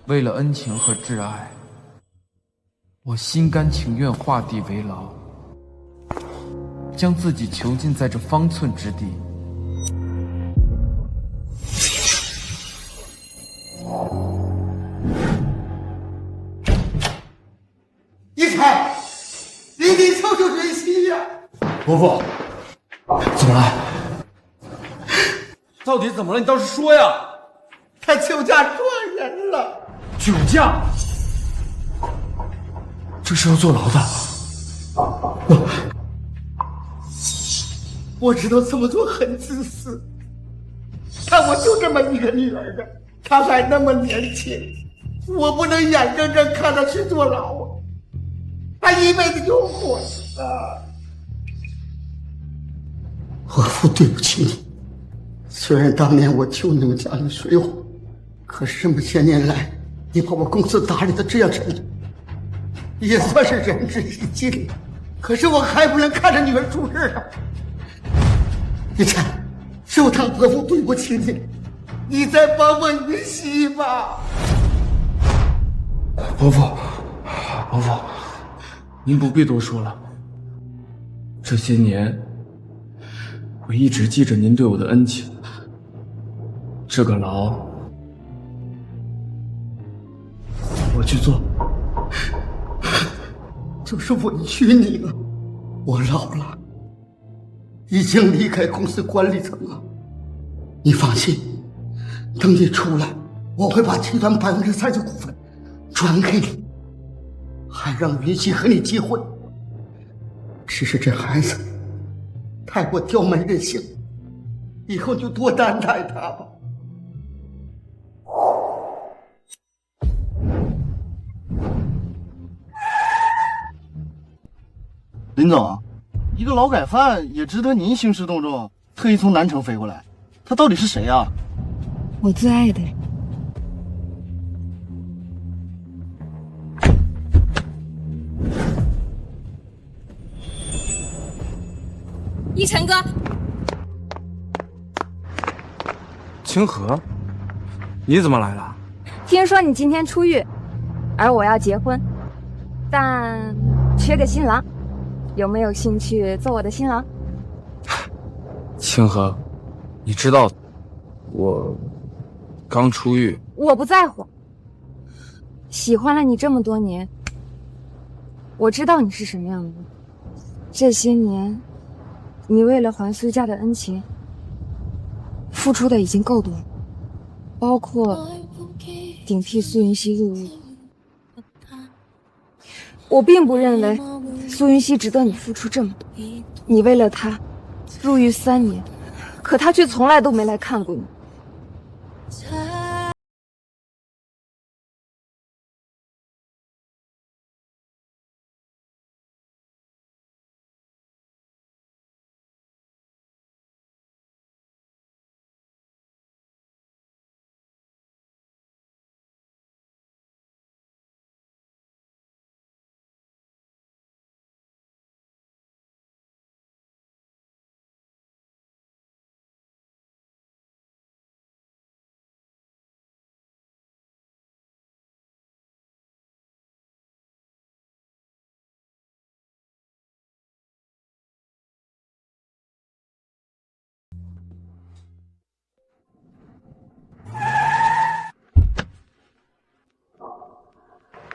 为了恩情和挚爱，我心甘情愿画地为牢，将自己囚禁在这方寸之地。一凯，你得救救瑞希呀！伯父，怎么了？到底怎么了？你倒是说呀！他酒驾撞人了。酒驾？这是要坐牢的。我知道这么做很自私，但我就这么一个女儿啊，她还那么年轻，我不能眼睁睁看她去坐牢啊！她一辈子就毁了。伯父，对不起你。虽然当年我救你们家里水火，可是这么些年来，你把我公司打理的这样程度，也算是仁至义尽了。可是我还不能看着女儿出事啊！你看，就当伯父对不起你，你再帮帮云溪吧。伯父，您不必多说了。这些年，我一直记着您对我的恩情。这个牢，我去坐。就是委屈你了，我老了，已经离开公司管理层了。你放心，等你出来，我会把集团30%股份转给你，还让云溪和你结婚。只是这孩子太过刁蛮任性，以后就多担待他吧。林总，一个劳改犯也值得您兴师动众，特意从南城飞过来，他到底是谁啊？我最爱的人。一晨哥，清河，你怎么来了？听说你今天出狱，而我要结婚，但缺个新郎，有没有兴趣做我的新郎？清河，你知道我刚出狱。我不在乎，喜欢了你这么多年，我知道你是什么样的人。这些年，你为了还苏家的恩情，付出的已经够多了，包括顶替苏云溪入狱。我并不认为苏云溪值得你付出这么多，你为了他入狱3年，可他却从来都没来看过你。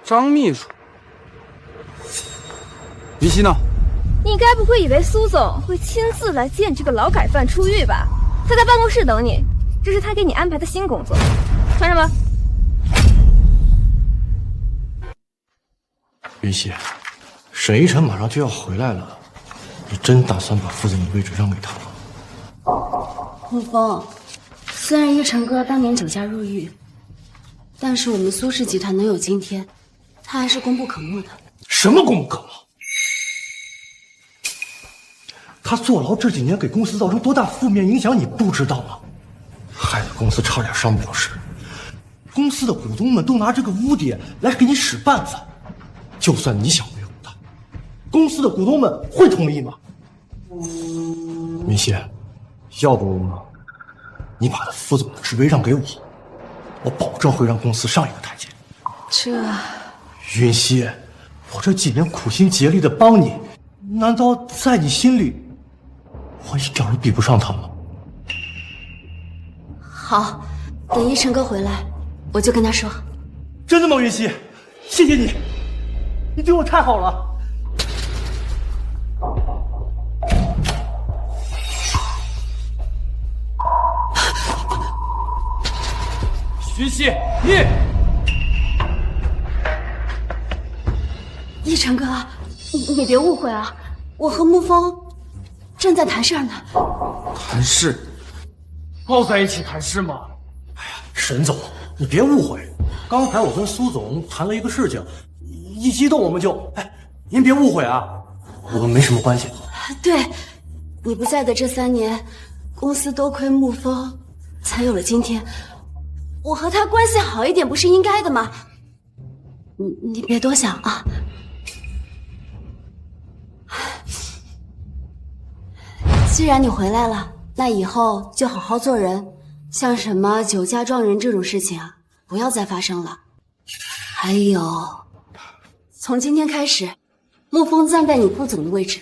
张秘书，云溪呢？你该不会以为苏总会亲自来见这个劳改犯出狱吧？他在办公室等你，这是他给你安排的新工作，穿上吧。云溪，沈一晨马上就要回来了，你真打算把副总的位置让给他吗？洪峰，虽然一晨哥当年酒驾入狱，但是我们苏氏集团能有今天，他还是功不可没的。什么功不可没？他坐牢这几年给公司造成多大负面影响，你不知道吗？害得公司差点上不了市，公司的股东们都拿这个污点来给你使办法。就算你想维护他，公司的股东们会同意吗？云溪，要不你把他副总的职位让给我，我保证会让公司上一个台阶。这云溪，我这几年苦心竭力的帮你，难道在你心里，我一点都比不上他吗？好，等一晨哥回来，我就跟他说。真的吗，云溪？谢谢你，你对我太好了。云溪，你一晨哥，你别误会啊，我和沐风正在谈事儿呢。谈事？抱在一起谈事吗？沈总，你别误会，刚才我跟苏总谈了一个事情，一激动我们就……您别误会啊，我们没什么关系。对，你不在的这3年，公司多亏沐风，才有了今天。我和他关系好一点，不是应该的吗？你别多想啊。既然你回来了，那以后就好好做人，像什么酒驾撞人这种事情啊，不要再发生了。还有，从今天开始，沐风暂代你副总的位置，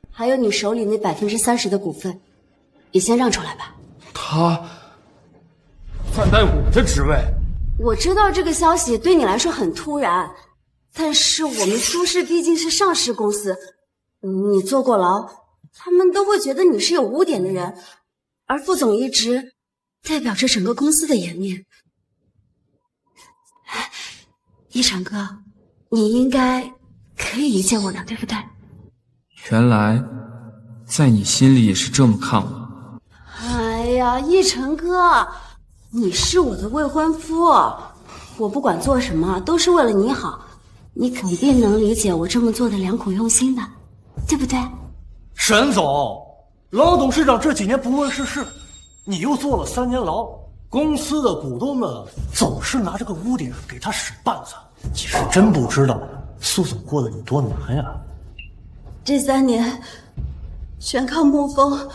还有你手里那30%的股份，也先让出来吧。他暂代我的职位？我知道这个消息对你来说很突然，但是我们苏氏毕竟是上市公司，你坐过牢，他们都会觉得你是有污点的人，而副总一职代表着整个公司的颜面。一晨哥，你应该可以理解我的，对不对？原来在你心里也是这么看我。哎呀，一晨哥，你是我的未婚夫，我不管做什么都是为了你好，你肯定能理解我这么做的良苦用心的，对不对？沈总，老董事长这几年不问世事，你又坐了3年牢，公司的股东们总是拿这个污点给他使绊子，你是真不知道苏总过得有多难呀。这3年全靠沐风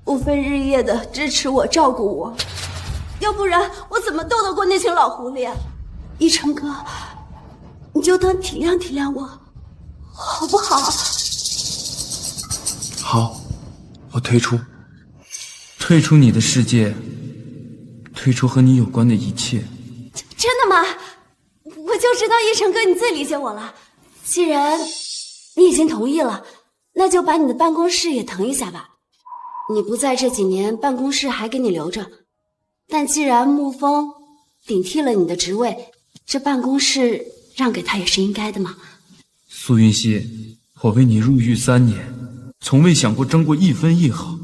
不分日夜的支持我照顾我，要不然我怎么斗得过那群老狐狸啊？一晨哥，你就当体谅体谅我，好不好？好，我退出，退出你的世界，退出和你有关的一切。真的吗？我就知道一晨哥你最理解我了。既然你已经同意了，那就把你的办公室也腾一下吧。你不在这几年，办公室还给你留着。但既然沐风顶替了你的职位，这办公室让给他也是应该的嘛。苏云溪，我为你入狱3年，从未想过争过1分1毫，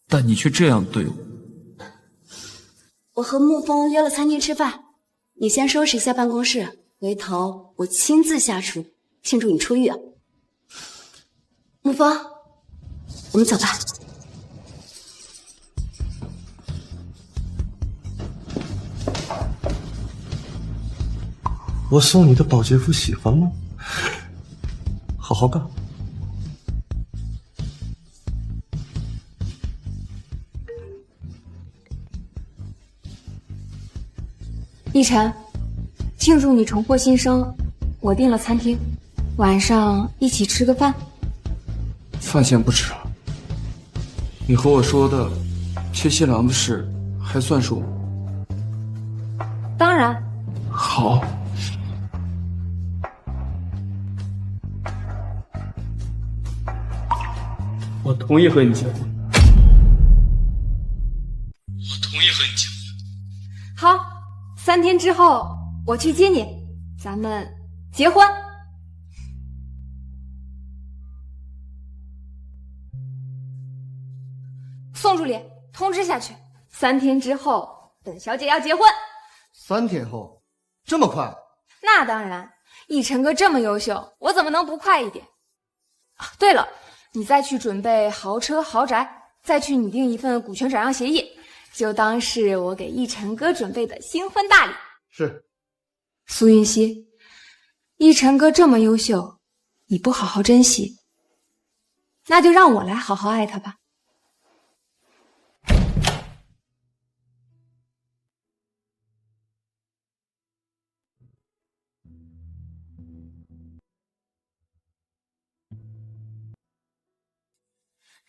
但你却这样对我。我和沐风约了餐厅吃饭，你先收拾一下办公室，回头我亲自下厨庆祝你出狱啊。沐风，我们走吧。我送你的保洁服喜欢吗？好好干。奕晨，庆祝你重获新生，我订了餐厅，晚上一起吃个饭。饭先不吃了。你和我说的切西郎的事还算数？当然。好。我同意和你结婚。好，3天之后我去接你，咱们结婚。宋助理，通知下去，3天之后本小姐要结婚。3天后，这么快？那当然，奕晨哥这么优秀，我怎么能不快一点？啊，对了，你再去准备豪车豪宅，再去拟定一份股权转让协议，就当是我给奕晨哥准备的新婚大礼。是。苏云溪，奕晨哥这么优秀，你不好好珍惜，那就让我来好好爱他吧。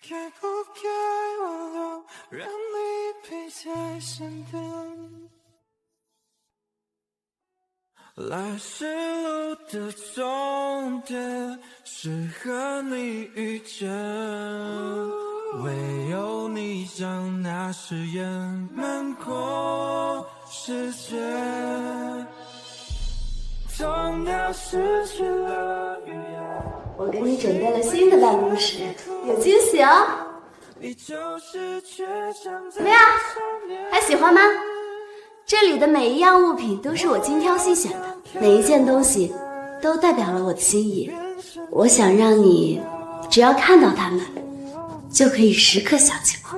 该不该我都让你陪在身边？来时路的终点是和你遇见，唯有你将那誓言瞒过时间，痛到失去了语言。我给你准备了新的办公室，有惊喜哦。怎么样？还喜欢吗？这里的每一样物品都是我精挑细选的，每一件东西都代表了我的心意。我想让你只要看到它们，就可以时刻想起我。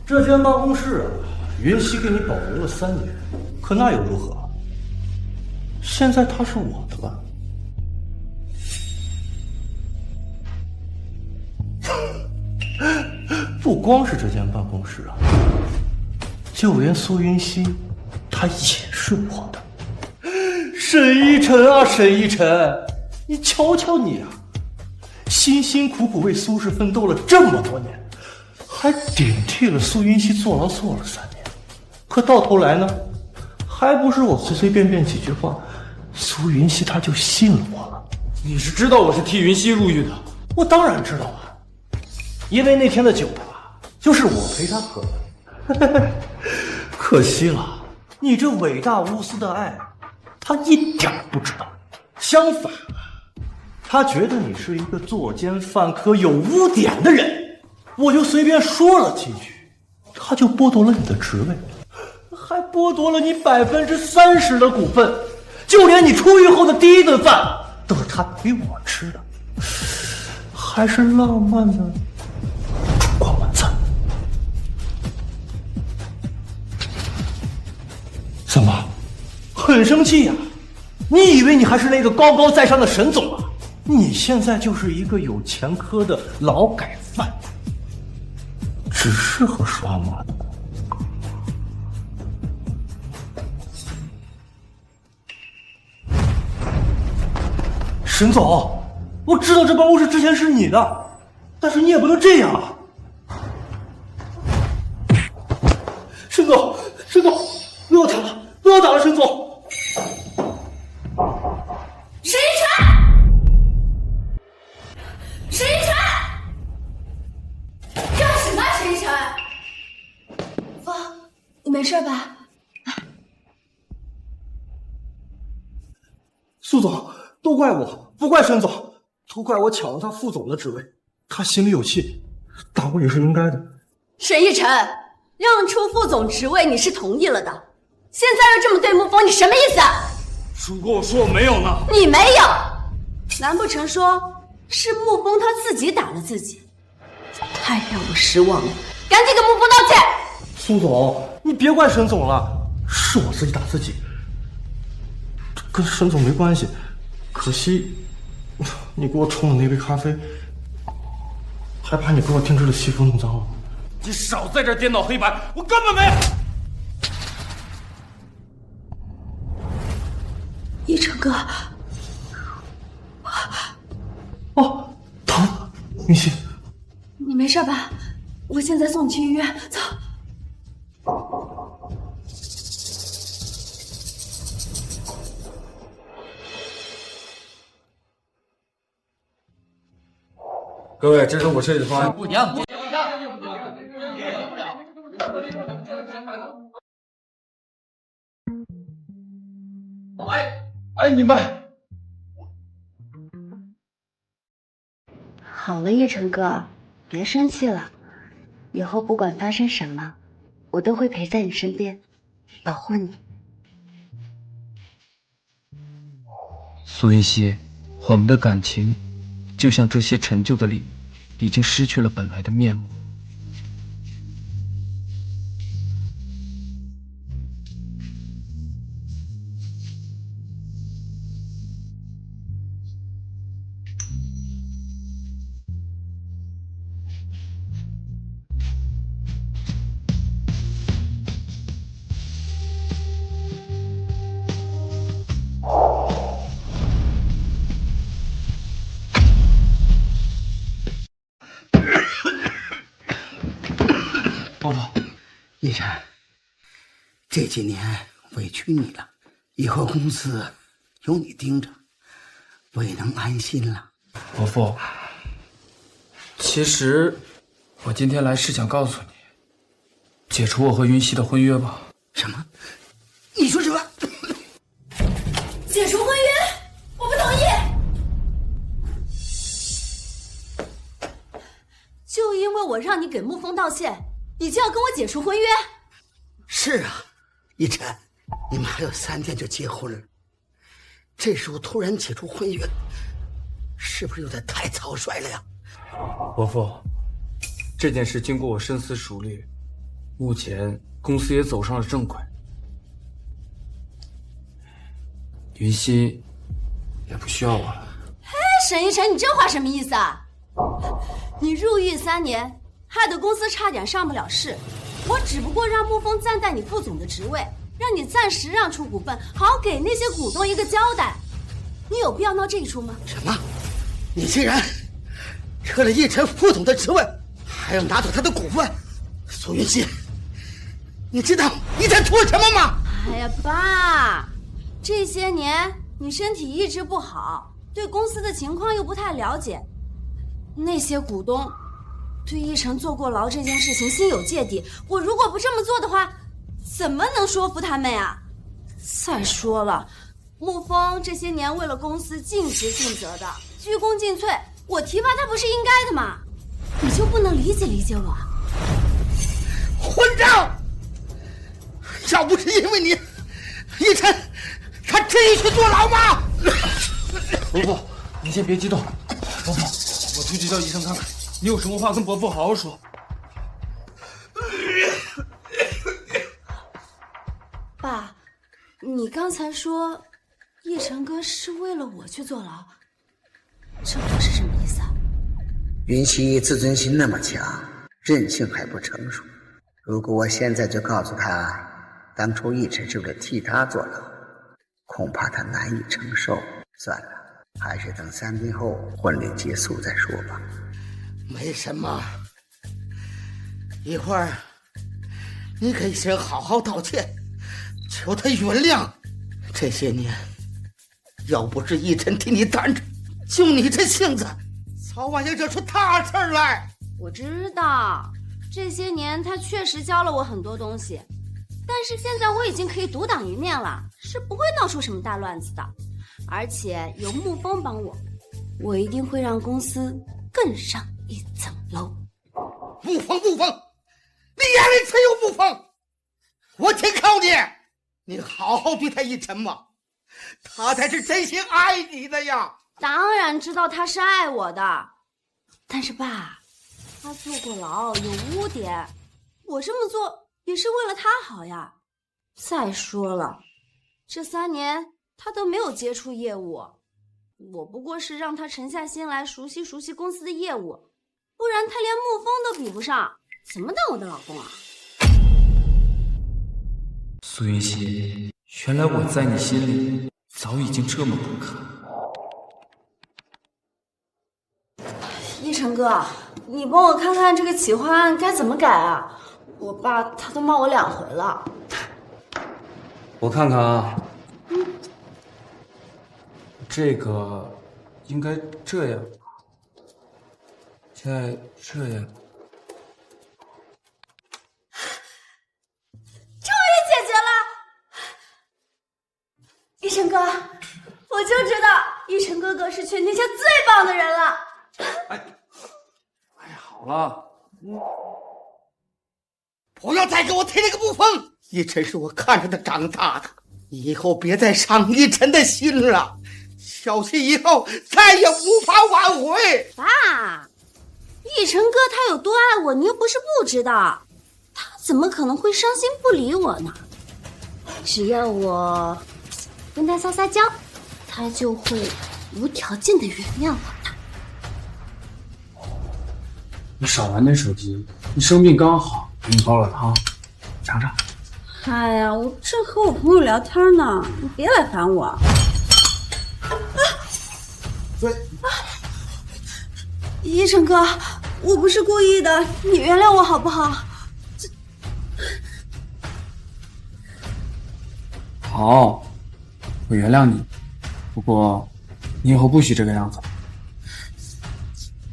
这间办公室啊，云溪给你保留了3年，可那又如何？现在它是我的了。不光是这间办公室啊，就连苏云溪，她也是我的。沈一晨啊，沈一晨，你瞧瞧你啊，辛辛苦苦为苏氏奋斗了这么多年，还顶替了苏云溪坐牢坐了3年，可到头来呢，还不是我随随便便几句话，苏云溪她就信了我了。你是知道我是替云溪入狱的？我当然知道啊，因为那天的酒啊，就是我陪她喝的。可惜了，你这伟大无私的爱，她一点不知道。相反啊，她觉得你是一个作奸犯科、有污点的人，我就随便说了几句，她就剥夺了你的职位，还剥夺了你30%的股份，就连你出狱后的第1顿饭都是她陪我吃的，还是浪漫的烛光晚餐。怎么，很生气呀？你以为你还是那个高高在上的沈总啊？你现在就是一个有前科的劳改犯，只适合刷马的。沈总，我知道这办公室之前是你的，但是你也不能这样啊！沈总，沈总，不要打了，不要打了，沈总！沈一晨，沈一晨，干什么？沈一晨，风，你没事吧？苏总，都怪我，不怪沈总，都怪我抢了他副总的职位，他心里有气，打我也是应该的。沈一晨，让出副总职位你是同意了的，现在又这么对沐风，你什么意思？如果我说我没有呢？你没有，难不成说是沐风他自己打了自己？太让我失望了，赶紧给沐风道歉！苏总，你别怪沈总了，是我自己打自己，这跟沈总没关系。可惜你给我冲的那杯咖啡，还把你给我定制的西服弄脏了。你少在这颠倒黑白，我根本没有。一晨哥，哦，疼，云溪，你没事吧？我现在送你去医院，走。各位，这是我设计的方案。不娘，哎，你们好了，叶晨哥，别生气了。以后不管发生什么，我都会陪在你身边，保护你。苏云溪，我们的感情就像这些陈旧的礼物，已经失去了本来的面目。伯父，一晨，这几年委屈你了，以后公司有你盯着，我也能安心了。伯父，其实我今天来是想告诉你，解除我和云溪的婚约吧。什么？你说什么？解除婚约？我不同意！就因为我让你给沐风道歉，你就要跟我解除婚约？是啊，一晨，你们还有3天就结婚了，这时候突然解除婚约，是不是有点太草率了呀？伯父，这件事经过我深思熟虑，目前公司也走上了正轨，云溪也不需要我了。沈一晨，你这话什么意思啊？你入狱3年，害得公司差点上不了市，我只不过让沐风暂代你副总的职位，让你暂时让出股份，好给那些股东一个交代。你有必要闹这一出吗？什么？你竟然撤了一晨副总的职位，还要拿走他的股份？苏云溪，你知道你在图什么吗？哎呀，爸，这些年你身体一直不好，对公司的情况又不太了解，那些股东对一晨坐过牢这件事情心有芥蒂，我如果不这么做的话，怎么能说服他们呀？再说了，沐风这些年为了公司尽职尽责的，鞠躬尽瘁，我提拔他不是应该的吗？你就不能理解理解我？混账！要不是因为你，一晨他至于去坐牢吗？伯父，你先别激动。伯父，我出去叫医生看看，你有什么话跟伯父好好说。爸，你刚才说叶晨哥是为了我去坐牢，这话是什么意思啊？云溪自尊心那么强，韧性还不成熟。如果我现在就告诉他，当初一晨是为了替他坐牢，恐怕他难以承受。算了，还是等3天后婚礼结束再说吧。没什么，一会儿你给一晨好好道歉，求他原谅。这些年，要不是一晨替你担着，就你这性子，早晚要惹出大事来。我知道，这些年他确实教了我很多东西，但是现在我已经可以独当一面了，是不会闹出什么大乱子的。而且有沐风帮我，我一定会让公司更上一层楼。沐风，你眼里只有沐风，我挺靠你，你好好对待一晨嘛，他才是真心爱你的呀。当然知道他是爱我的，但是爸，他坐过牢有污点，我这么做也是为了他好呀。再说了，这3年他都没有接触业务，我不过是让他沉下心来熟悉熟悉公司的业务，不然他连沐风都比不上，怎么当我的老公啊？苏云溪，原来我在你心里早已经这么不堪。一晨哥，你帮我看看这个企划案该怎么改啊？我爸他都骂我2回了。我看看啊，这个应该这样，再这样。终于解决了！一晨哥，我就知道一晨哥哥是全天下最棒的人了。哎，好了，不要再给我提那个沐风，一晨是我看着他长大的，你以后别再伤一晨的心了，小心以后再也无法挽回。爸，一晨哥他有多爱我，你又不是不知道，他怎么可能会伤心不理我呢？只要我跟他撒撒娇，他就会无条件的原谅我的。你少玩那手机，你生病刚好，给你煲了汤，尝尝。哎呀，我正和我朋友聊天呢，你别来烦我。一晨哥，我不是故意的，你原谅我好不好？好，我原谅你。不过，你以后不许这个样子。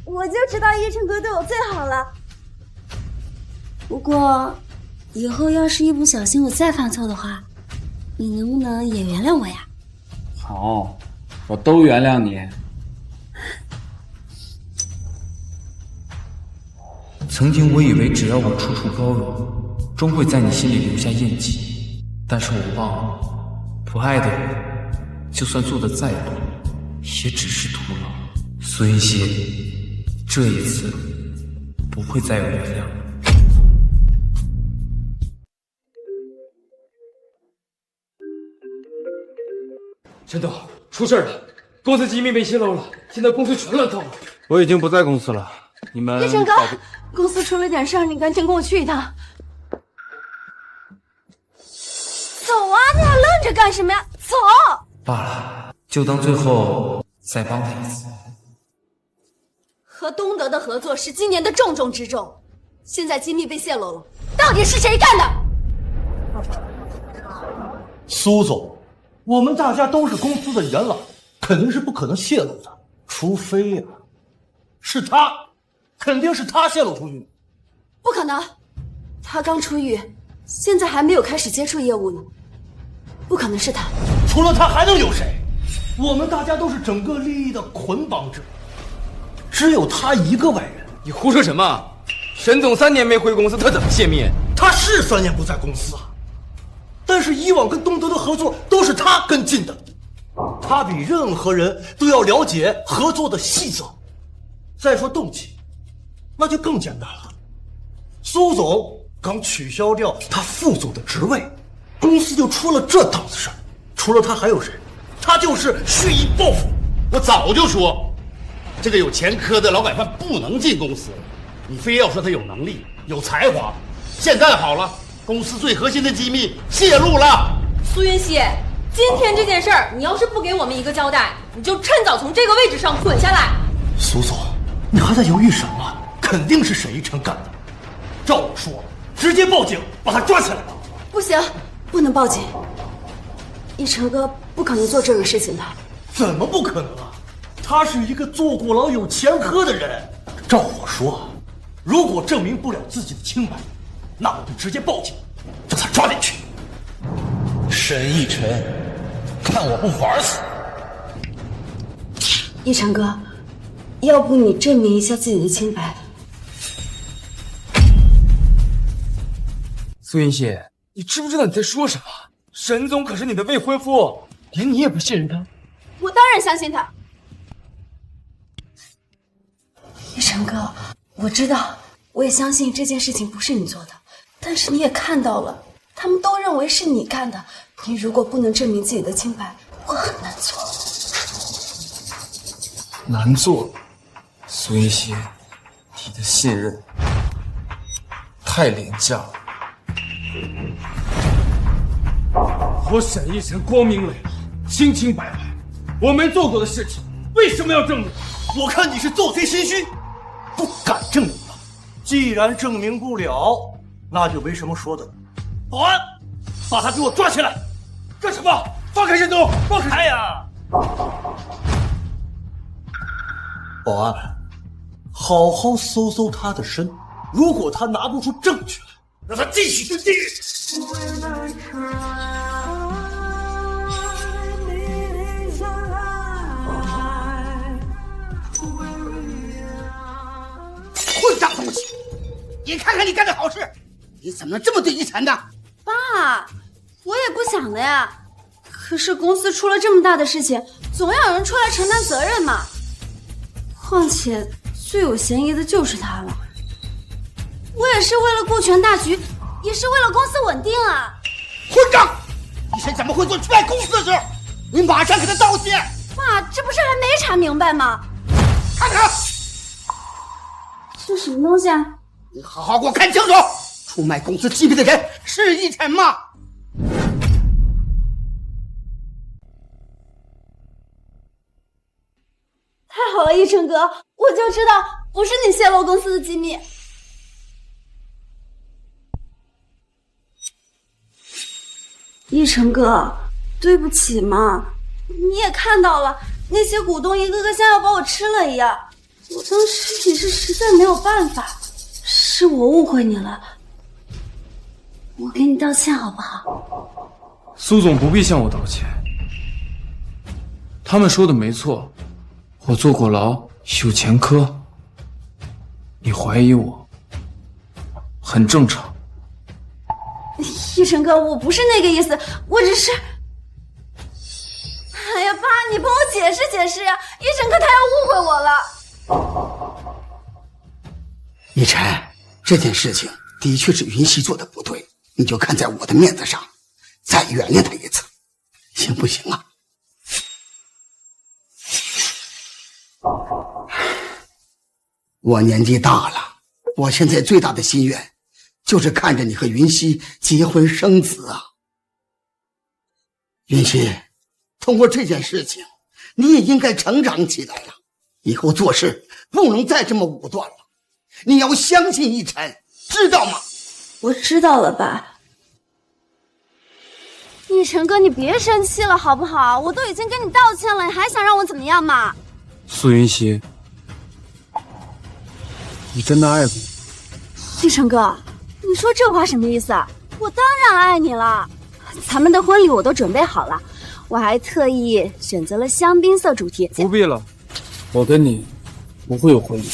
我就知道一晨哥对我最好了。不过，以后要是一不小心我再犯错的话，你能不能也原谅我呀？好，我都原谅你。曾经我以为只要我楚楚包容，终会在你心里留下印记，但是我忘了，不爱的人，就算做的再多，也只是徒劳。苏云溪，这一次不会再有原谅。陈董，出事了，公司机密被泄露了，现在公司全乱套了。我已经不在公司了，你们叶晨哥，公司出了点事儿，你赶紧跟我去一趟。走啊，你还愣着干什么呀？走！罢了，就当最后再帮他一次。和东德的合作是今年的重中之重，现在机密被泄露了，到底是谁干的？苏总，我们大家都是公司的元老，肯定是不可能泄露的，除非呀，是他，肯定是他泄露出去的。不可能，他刚出狱，现在还没有开始接触业务呢，不可能是他。除了他还能有谁？我们大家都是整个利益的捆绑者，只有他一个外人。你胡说什么？沈总3年没回公司，他怎么泄密？他是3年不在公司啊，但是以往跟东德的合作都是他跟进的，他比任何人都要了解合作的细则。再说动机，那就更简单了。苏总刚取消掉他副总的职位，公司就出了这档子事儿。除了他还有谁？他就是蓄意报复。我早就说，这个有前科的劳改犯不能进公司，你非要说他有能力、有才华。现在好了，公司最核心的机密泄露了。苏云溪，今天这件事儿，你要是不给我们一个交代，你就趁早从这个位置上滚下来。苏总，你还在犹豫什么？肯定是沈一晨干的。照我说，直接报警把他抓起来。不行，不能报警。一晨哥不可能做这种事情的。怎么不可能啊？他是一个坐过牢有前科的人。照我说，如果证明不了自己的清白，那我就直接报警，让他抓进去。沈一晨，看我不玩死！一晨哥，要不你证明一下自己的清白？苏云溪，你知不知道你在说什么？沈总可是你的未婚夫，连你也不信任他？我当然相信他。一晨哥，我知道，我也相信这件事情不是你做的，但是你也看到了，他们都认为是你干的。你如果不能证明自己的清白，我很难做。难做？苏云溪，你的信任太廉价了。我沈一晨光明磊落，清清白白，我没做过的事情，为什么要证明？我看你是做贼心虚，不敢证明了。既然证明不了，那就没什么说的了。保安，把他给我抓起来！干什么？放开沈总！放开呀！保安，好好搜搜他的身，如果他拿不出证据来，让他继续进地狱。混账东西！你看看你干的好事，你怎么能这么对一晨呢？爸，我也不想的呀。可是公司出了这么大的事情，总要有人出来承担责任嘛。况且最有嫌疑的就是他了。我也是为了顾全大局，也是为了公司稳定啊。混账！一晨怎么会做出卖公司的事？你马上给他道歉！爸，这不是还没查明白吗？看看，这什么东西啊？你好好给我看清楚！出卖公司机密的人是一晨吗？太好了，一晨哥，我就知道不是你泄露公司的机密。一晨哥，对不起嘛，你也看到了，那些股东一个个像要把我吃了一样。我当时也是实在没有办法，是我误会你了，我给你道歉好不好？苏总不必向我道歉。他们说的没错，我坐过牢，有前科。你怀疑我，很正常。一晨哥，我不是那个意思，我只是……哎呀，爸，你帮我解释解释呀！一晨哥他要误会我了。一晨，这件事情的确是云溪做的不对，你就看在我的面子上，再原谅他一次，行不行啊？我年纪大了，我现在最大的心愿就是看着你和云溪结婚生子啊。云溪，通过这件事情，你也应该成长起来了，以后做事不能再这么武断了。你要相信一晨，知道吗？我知道了，爸。一晨哥，你别生气了好不好？我都已经跟你道歉了，你还想让我怎么样嘛？苏云溪，你真的爱我？一晨哥，你说这话什么意思啊？我当然爱你了，咱们的婚礼我都准备好了，我还特意选择了香槟色主题。不必了，我跟你不会有婚礼。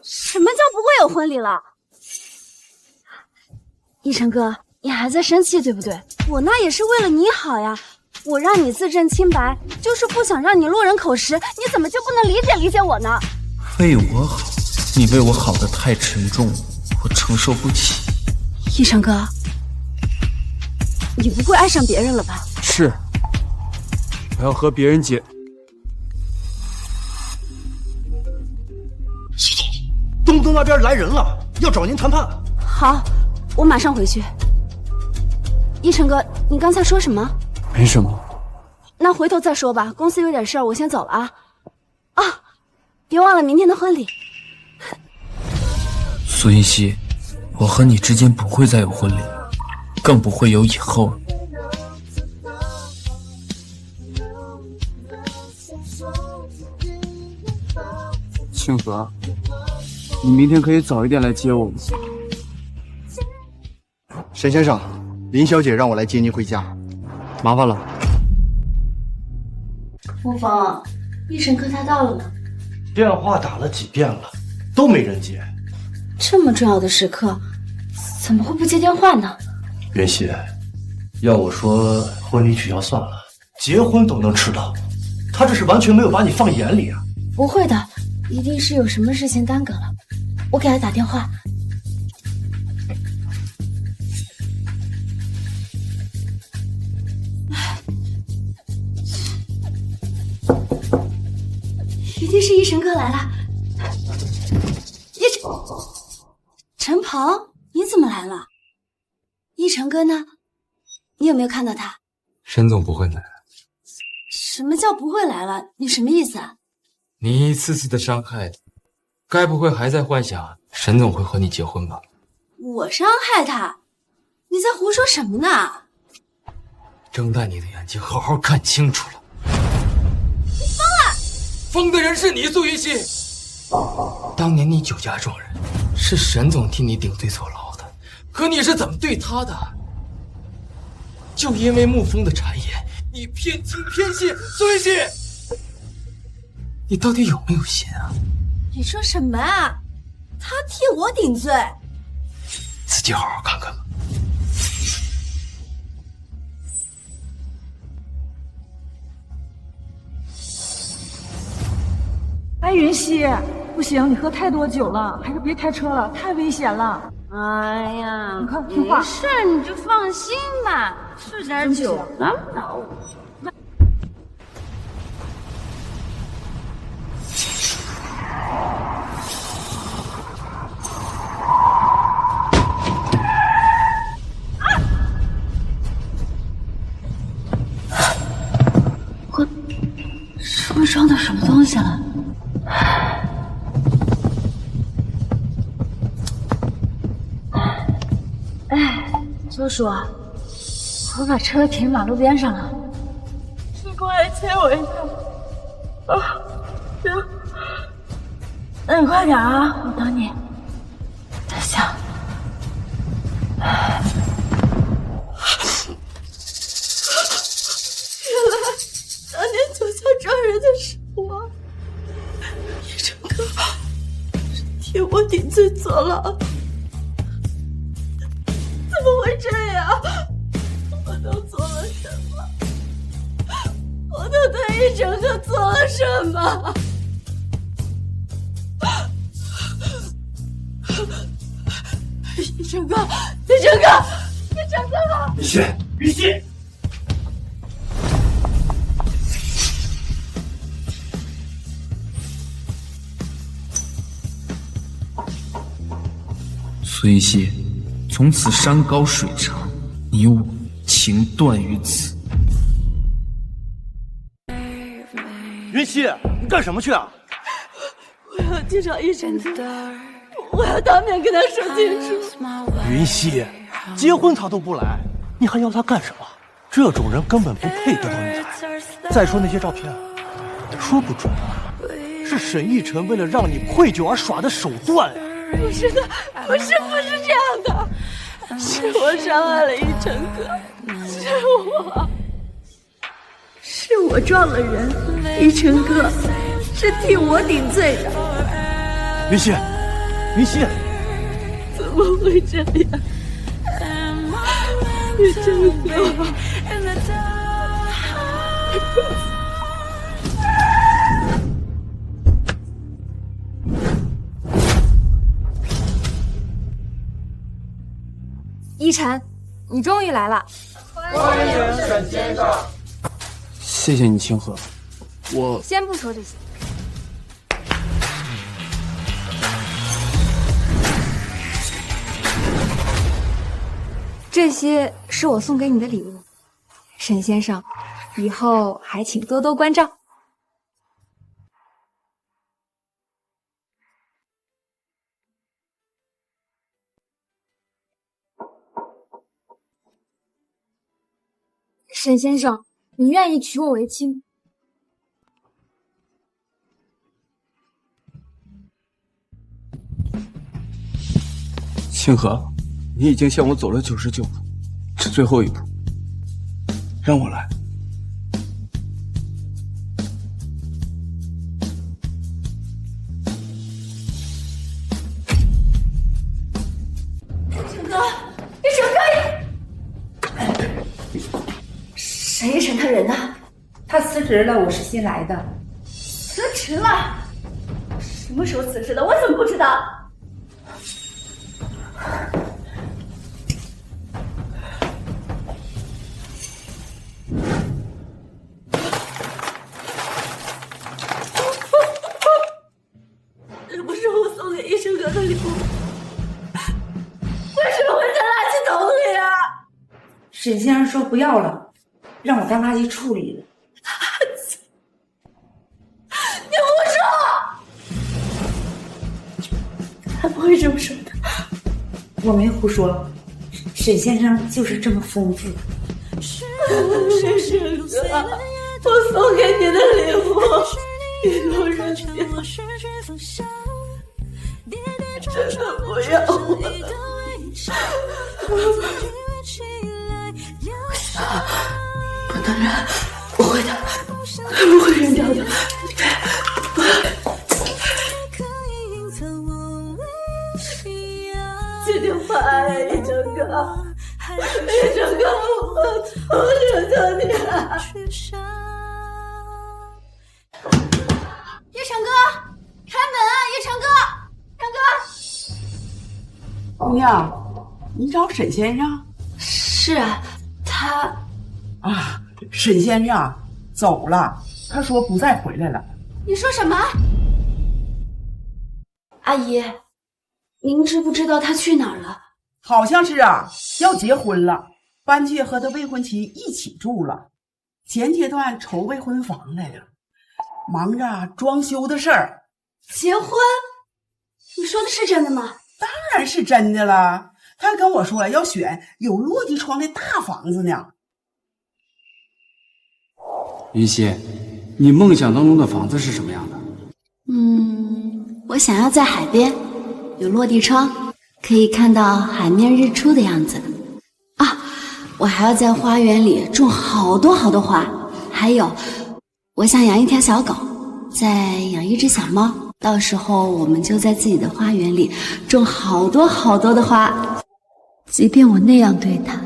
什么叫不会有婚礼了？一晨哥，你还在生气对不对？我那也是为了你好呀，我让你自证清白，就是不想让你落人口实，你怎么就不能理解我呢？为我好，你为我好的太沉重，我承受不起。一晨哥，你不会爱上别人了吧？是，我要和别人结。苏总，东东那边来人了，要找您谈判。好，我马上回去。一晨哥，你刚才说什么？没什么。那回头再说吧，公司有点事儿，我先走了啊。啊，别忘了明天的婚礼。苏云溪，我和你之间不会再有婚礼，更不会有以后。庆和，你明天可以早一点来接我吗？沈先生，林小姐让我来接您回家，麻烦了。沐风，一晨哥他到了吗？电话打了几遍了，都没人接。这么重要的时刻，怎么会不接电话呢？云溪，要我说，婚礼取消算了，结婚都能迟到，他这是完全没有把你放眼里啊！不会的，一定是有什么事情耽搁了。我给他打电话。一定是一晨哥来了。陈鹏，你怎么来了？一晨哥呢？你有没有看到他？沈总不会来。什么叫不会来了？你什么意思啊？你一次次的伤害他，该不会还在幻想沈总会和你结婚吧？我伤害他？你在胡说什么呢？睁大你的眼睛，好好看清楚了。你疯了！疯的人是你，苏云溪。当年你酒驾撞人，是沈总替你顶罪坐牢的，可你是怎么对他的？就因为沐风的谗言，你偏听偏信，苏云溪，你到底有没有心啊？你说什么啊？他替我顶罪，自己好好看看吧。哎，云溪，不行，你喝太多酒了，还是别开车了，太危险了。哎呀，你看，听话。没事，你就放心吧，是点酒，难不倒我。我是不是撞到什么东西了？哎，周叔，我把车停马路边上了，你过来接我一下。啊，行，那你快点啊，我等你。等下。原来当年酒驾撞人的是我，叶成哥替我顶罪坐牢，怎么会这样？我都做了什么？我都对叶成哥做了什么？叶成哥，叶成哥，叶成哥！雨熙，雨熙！崔谢，从此山高水长，你我情断于此。云溪，你干什么去啊？我要去找叶成哥，我要当面跟他说清楚。云溪，结婚他都不来，你还要他干什么？这种人根本不配得到你的爱。再说那些照片，说不准是沈奕晨为了让你愧疚而耍的手段呀。不是的，不是这样的，是我伤害了叶成哥，是我撞了人，叶成哥是替我顶罪的。云溪，云溪，怎么会这样？叶成哥。依晨，你终于来了。欢迎沈先生。谢谢你，清河。我先不说这些，这些是我送给你的礼物，沈先生，以后还请多多关照。沈先生，你愿意娶我为妻？清河，你已经向我走了99步，这最后一步，让我来。成哥，叶成哥！沈奕晨他人呢？他辞职了，我是新来的。辞职了？什么时候辞职的？我怎么不知道？这不是我送给叶成哥的礼物，为什么会在垃圾桶里啊？沈先生说不要了，让我当垃圾处理了。你胡说！他不会这么说的。我没胡说，沈先生就是这么吩咐的。沈哥，我送给你的礼物，你给我扔掉，真的不要我了。不能扔，不会的，不会扔掉的。今天我爱了叶成哥，叶成哥，我求求你了。叶成哥，开门啊！叶成哥，成哥。姑娘，你找沈先生？是啊，他啊，沈先生走了，他说不再回来了。你说什么？阿姨，您知不知道他去哪儿了？好像是啊，要结婚了，搬去和他未婚妻一起住了。前阶段筹备婚房来着，忙着装修的事儿。结婚？你说的是真的吗？当然是真的了。他跟我说要选有落地窗的大房子呢。云溪，你梦想当中的房子是什么样的？我想要在海边，有落地窗，可以看到海面日出的样子。啊，我还要在花园里种好多好多花，还有，我想养一条小狗，再养一只小猫，到时候我们就在自己的花园里种好多好多的花。即便我那样对他，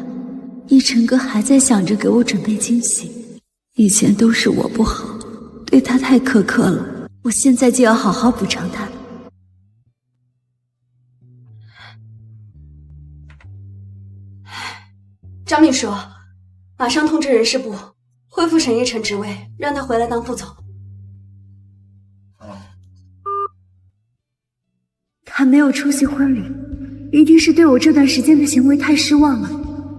一晨哥还在想着给我准备惊喜。以前都是我不好，对他太苛刻了，我现在就要好好补偿他。张秘书，马上通知人事部恢复沈一晨职位，让他回来当副总。他没有出席婚礼，一定是对我这段时间的行为太失望了，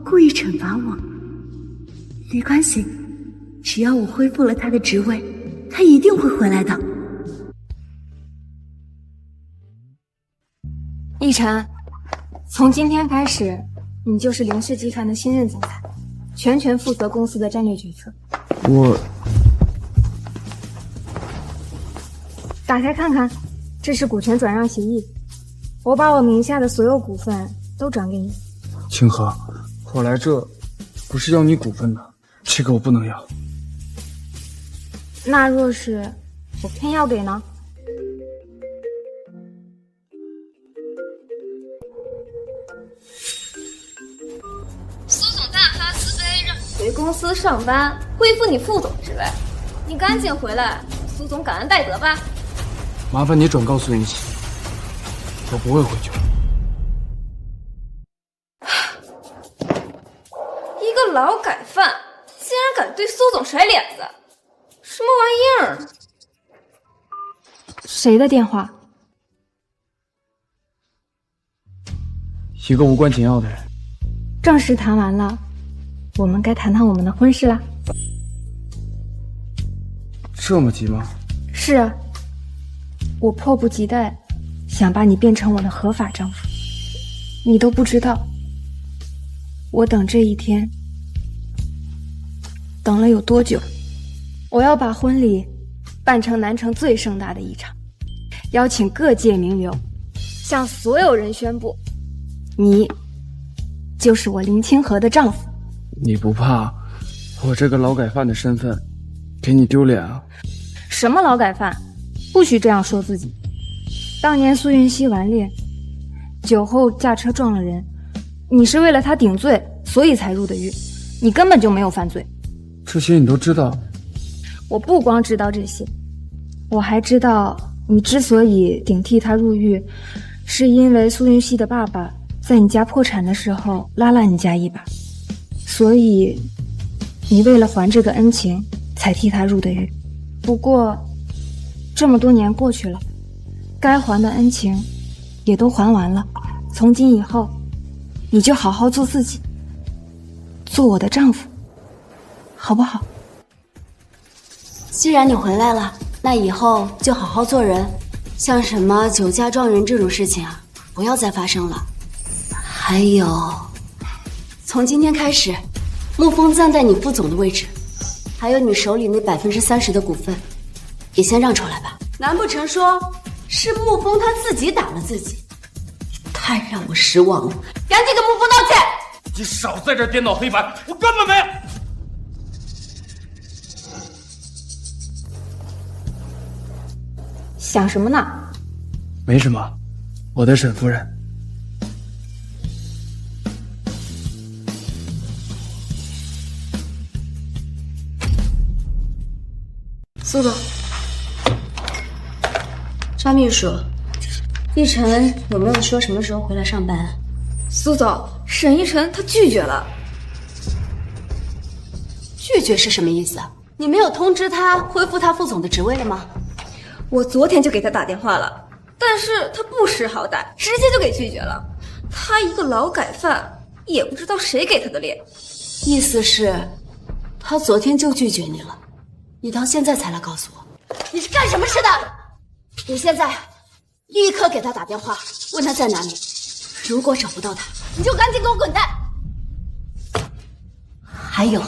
故意惩罚我。没关系，只要我恢复了他的职位，他一定会回来的。奕晨，从今天开始，你就是凌氏集团的新任总裁，全权负责公司的战略决策。我打开看看，这是股权转让协议，我把我名下的所有股份都转给你。清河，我来这不是要你股份的，这个我不能要。那若是我偏要给呢？苏总大发慈悲，让你回公司上班，恢复你副总职位。你赶紧回来，苏总感恩戴德吧。麻烦你转告苏云溪，我不会回去了。一个劳改犯竟然敢对苏总甩脸子，什么玩意儿？谁的电话？一个无关紧要的人。正事谈完了，我们该谈谈我们的婚事啦。这么急吗？是啊，我迫不及待想把你变成我的合法丈夫。你都不知道，我等这一天等了有多久。我要把婚礼办成南城最盛大的一场，邀请各界名流，向所有人宣布，你就是我林清河的丈夫。你不怕我这个劳改犯的身份给你丢脸啊？什么劳改犯？不许这样说自己。当年苏云溪顽劣，酒后驾车撞了人，你是为了他顶罪，所以才入的狱，你根本就没有犯罪。这些你都知道？我不光知道这些，我还知道你之所以顶替他入狱，是因为苏云溪的爸爸在你家破产的时候拉了你家一把，所以你为了还这个恩情才替他入的狱。不过这么多年过去了，该还的恩情也都还完了，从今以后你就好好做自己，做我的丈夫，好不好？既然你回来了，那以后就好好做人，像什么酒驾撞人这种事情啊，不要再发生了。还有，从今天开始，沐风暂在你副总的位置，还有你手里那30%的股份，也先让出来吧。难不成说是沐风他自己打了自己？太让我失望了，赶紧跟沐风道歉！你少在这颠倒黑白，我根本没。想什么呢？没什么，我的沈夫人。苏总，张秘书，奕晨有没有说什么时候回来上班？苏总，沈一晨他拒绝了。拒绝是什么意思？你没有通知他恢复他副总的职位了吗？我昨天就给他打电话了，但是他不识好歹，直接就给拒绝了。他一个劳改犯，也不知道谁给他的脸。意思是，他昨天就拒绝你了，你到现在才来告诉我，你是干什么吃的？你现在立刻给他打电话，问他在哪里。如果找不到他，你就赶紧给我滚蛋。还有，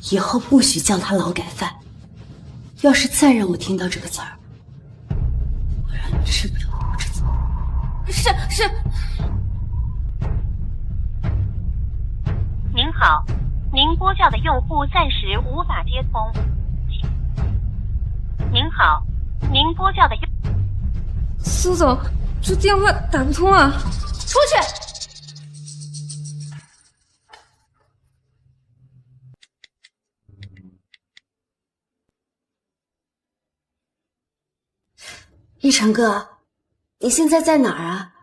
以后不许叫他劳改犯，要是再让我听到这个词儿，我让你吃不了活着走。是。您好，您拨叫的用户暂时无法接通。您好，您拨叫的用……苏总，这电话打不通啊！出去！一成哥，你现在在哪儿啊？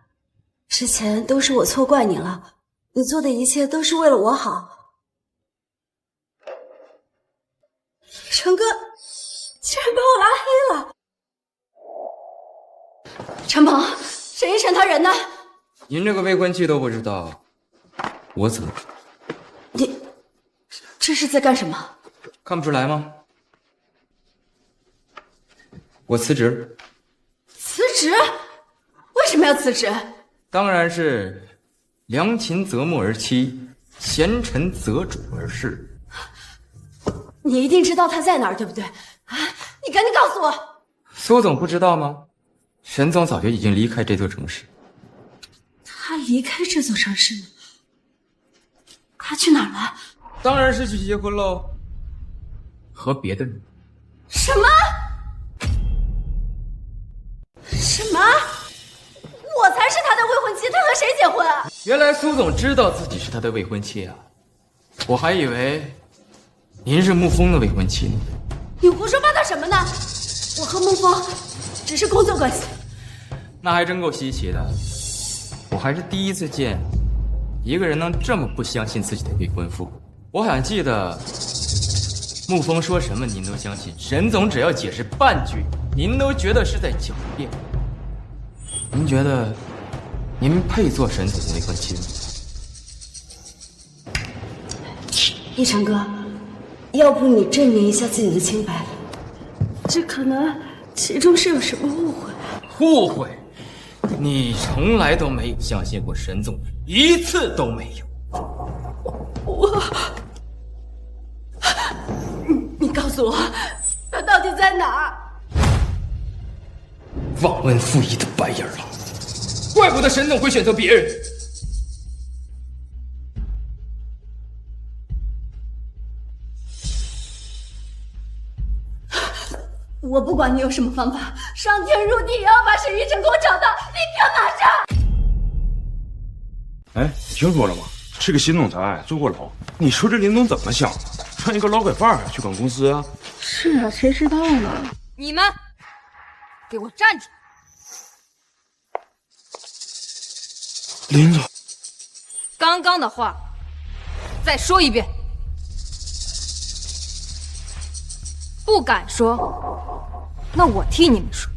之前都是我错怪你了，你做的一切都是为了我好。一成哥竟然把我拉黑了！陈鹏，沈一晨他人呢？您这个未婚妻都不知道，我怎么知道？你这是在干什么？看不出来吗？我辞职。辞职？为什么要辞职？当然是良禽择木而栖，贤臣择主而事。你一定知道他在哪儿，对不对？啊，你赶紧告诉我！苏总不知道吗？沈总早就已经离开这座城市。他离开这座城市了？他去哪儿了？当然是去结婚喽，和别的人。什么？什么？我才是他的未婚妻，他和谁结婚啊？原来苏总知道自己是他的未婚妻啊，我还以为您是沐风的未婚妻呢。你胡说八道什么呢？我和沐风只是工作关系。那还真够稀奇的，我还是第一次见一个人能这么不相信自己的未婚夫。我好像记得沐风说什么您都相信，沈总只要解释半句，您都觉得是在狡辩。您觉得您配做沈总的未婚妻吗？一成哥，要不你证明一下自己的清白？这可能其中是有什么误会。误会？你从来都没有相信过沈总，一次都没有。你告诉我，他到底在哪儿？忘恩负义的白眼狼，怪不得沈总会选择别人。我不管你有什么方法，上天入地也要把沈一晨给我找到，立刻马上！哎，听说了吗？这个新总裁坐过牢，你说这林总怎么想的？穿一个劳改犯去管公司啊？是啊，谁知道呢？你们给我站住！林总，刚刚的话再说一遍。不敢说，那我替你们说。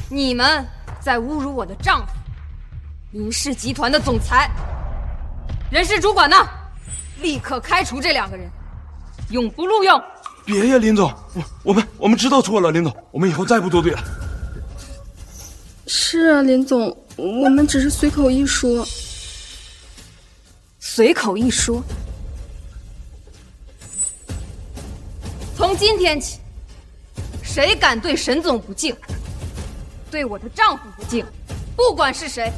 你们在侮辱我的丈夫，林氏集团的总裁。人事主管呢？立刻开除这2个人，永不录用。别呀，林总，我们知道错了，林总，我们以后再不多对了。是啊，林总，我们只是随口一说。随口一说？从今天起，谁敢对沈总不敬，对我的丈夫不敬，不管是谁，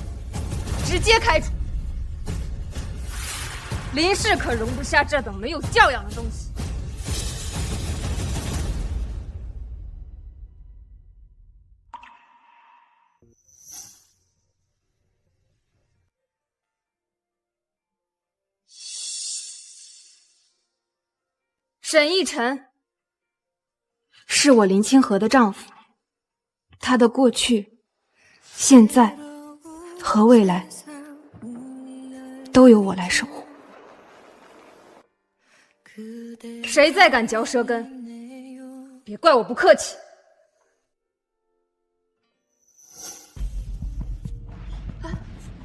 直接开除。林氏可容不下这等没有教养的东西。沈逸晨是我林清河的丈夫，他的过去、现在和未来都由我来守护。谁再敢嚼舌根，别怪我不客气。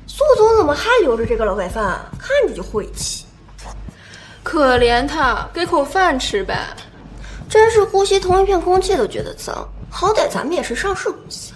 苏总怎么还留着这个劳改犯？看着就晦气。可怜他，给口饭吃呗。真是呼吸同一片空气都觉得脏，好歹咱们也是上市公司。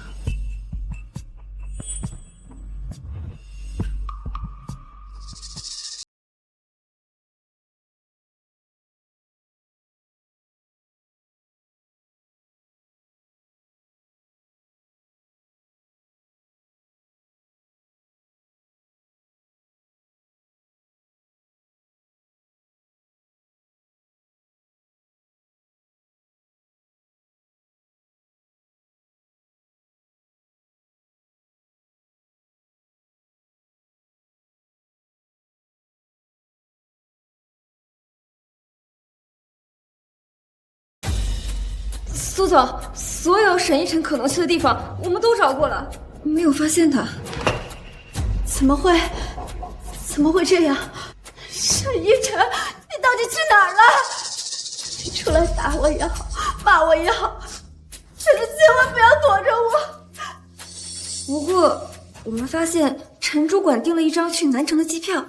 苏总，所有沈一晨可能去的地方我们都找过了，没有发现他。怎么会这样？沈一晨，你到底去哪儿了？你出来打我也好，骂我也好，但是千万不要躲着我。不过我们发现陈主管订了一张去南城的机票。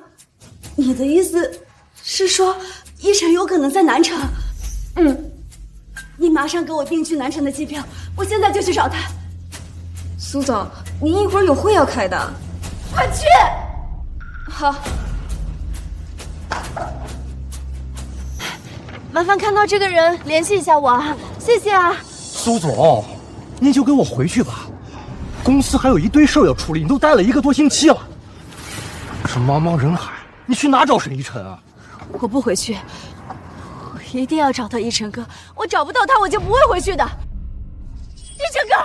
你的意思是说一晨有可能在南城？你马上给我订去南城的机票，我现在就去找他。苏总，您一会儿有会要开的，快去！好。麻烦看到这个人联系一下我啊，谢谢啊。苏总，您就跟我回去吧，公司还有一堆事儿要处理，你都待了1个多星期了。这茫茫人海，你去哪找沈一晨啊？我不回去，我一定要找到一晨哥，我找不到他我就不会回去的。一晨哥，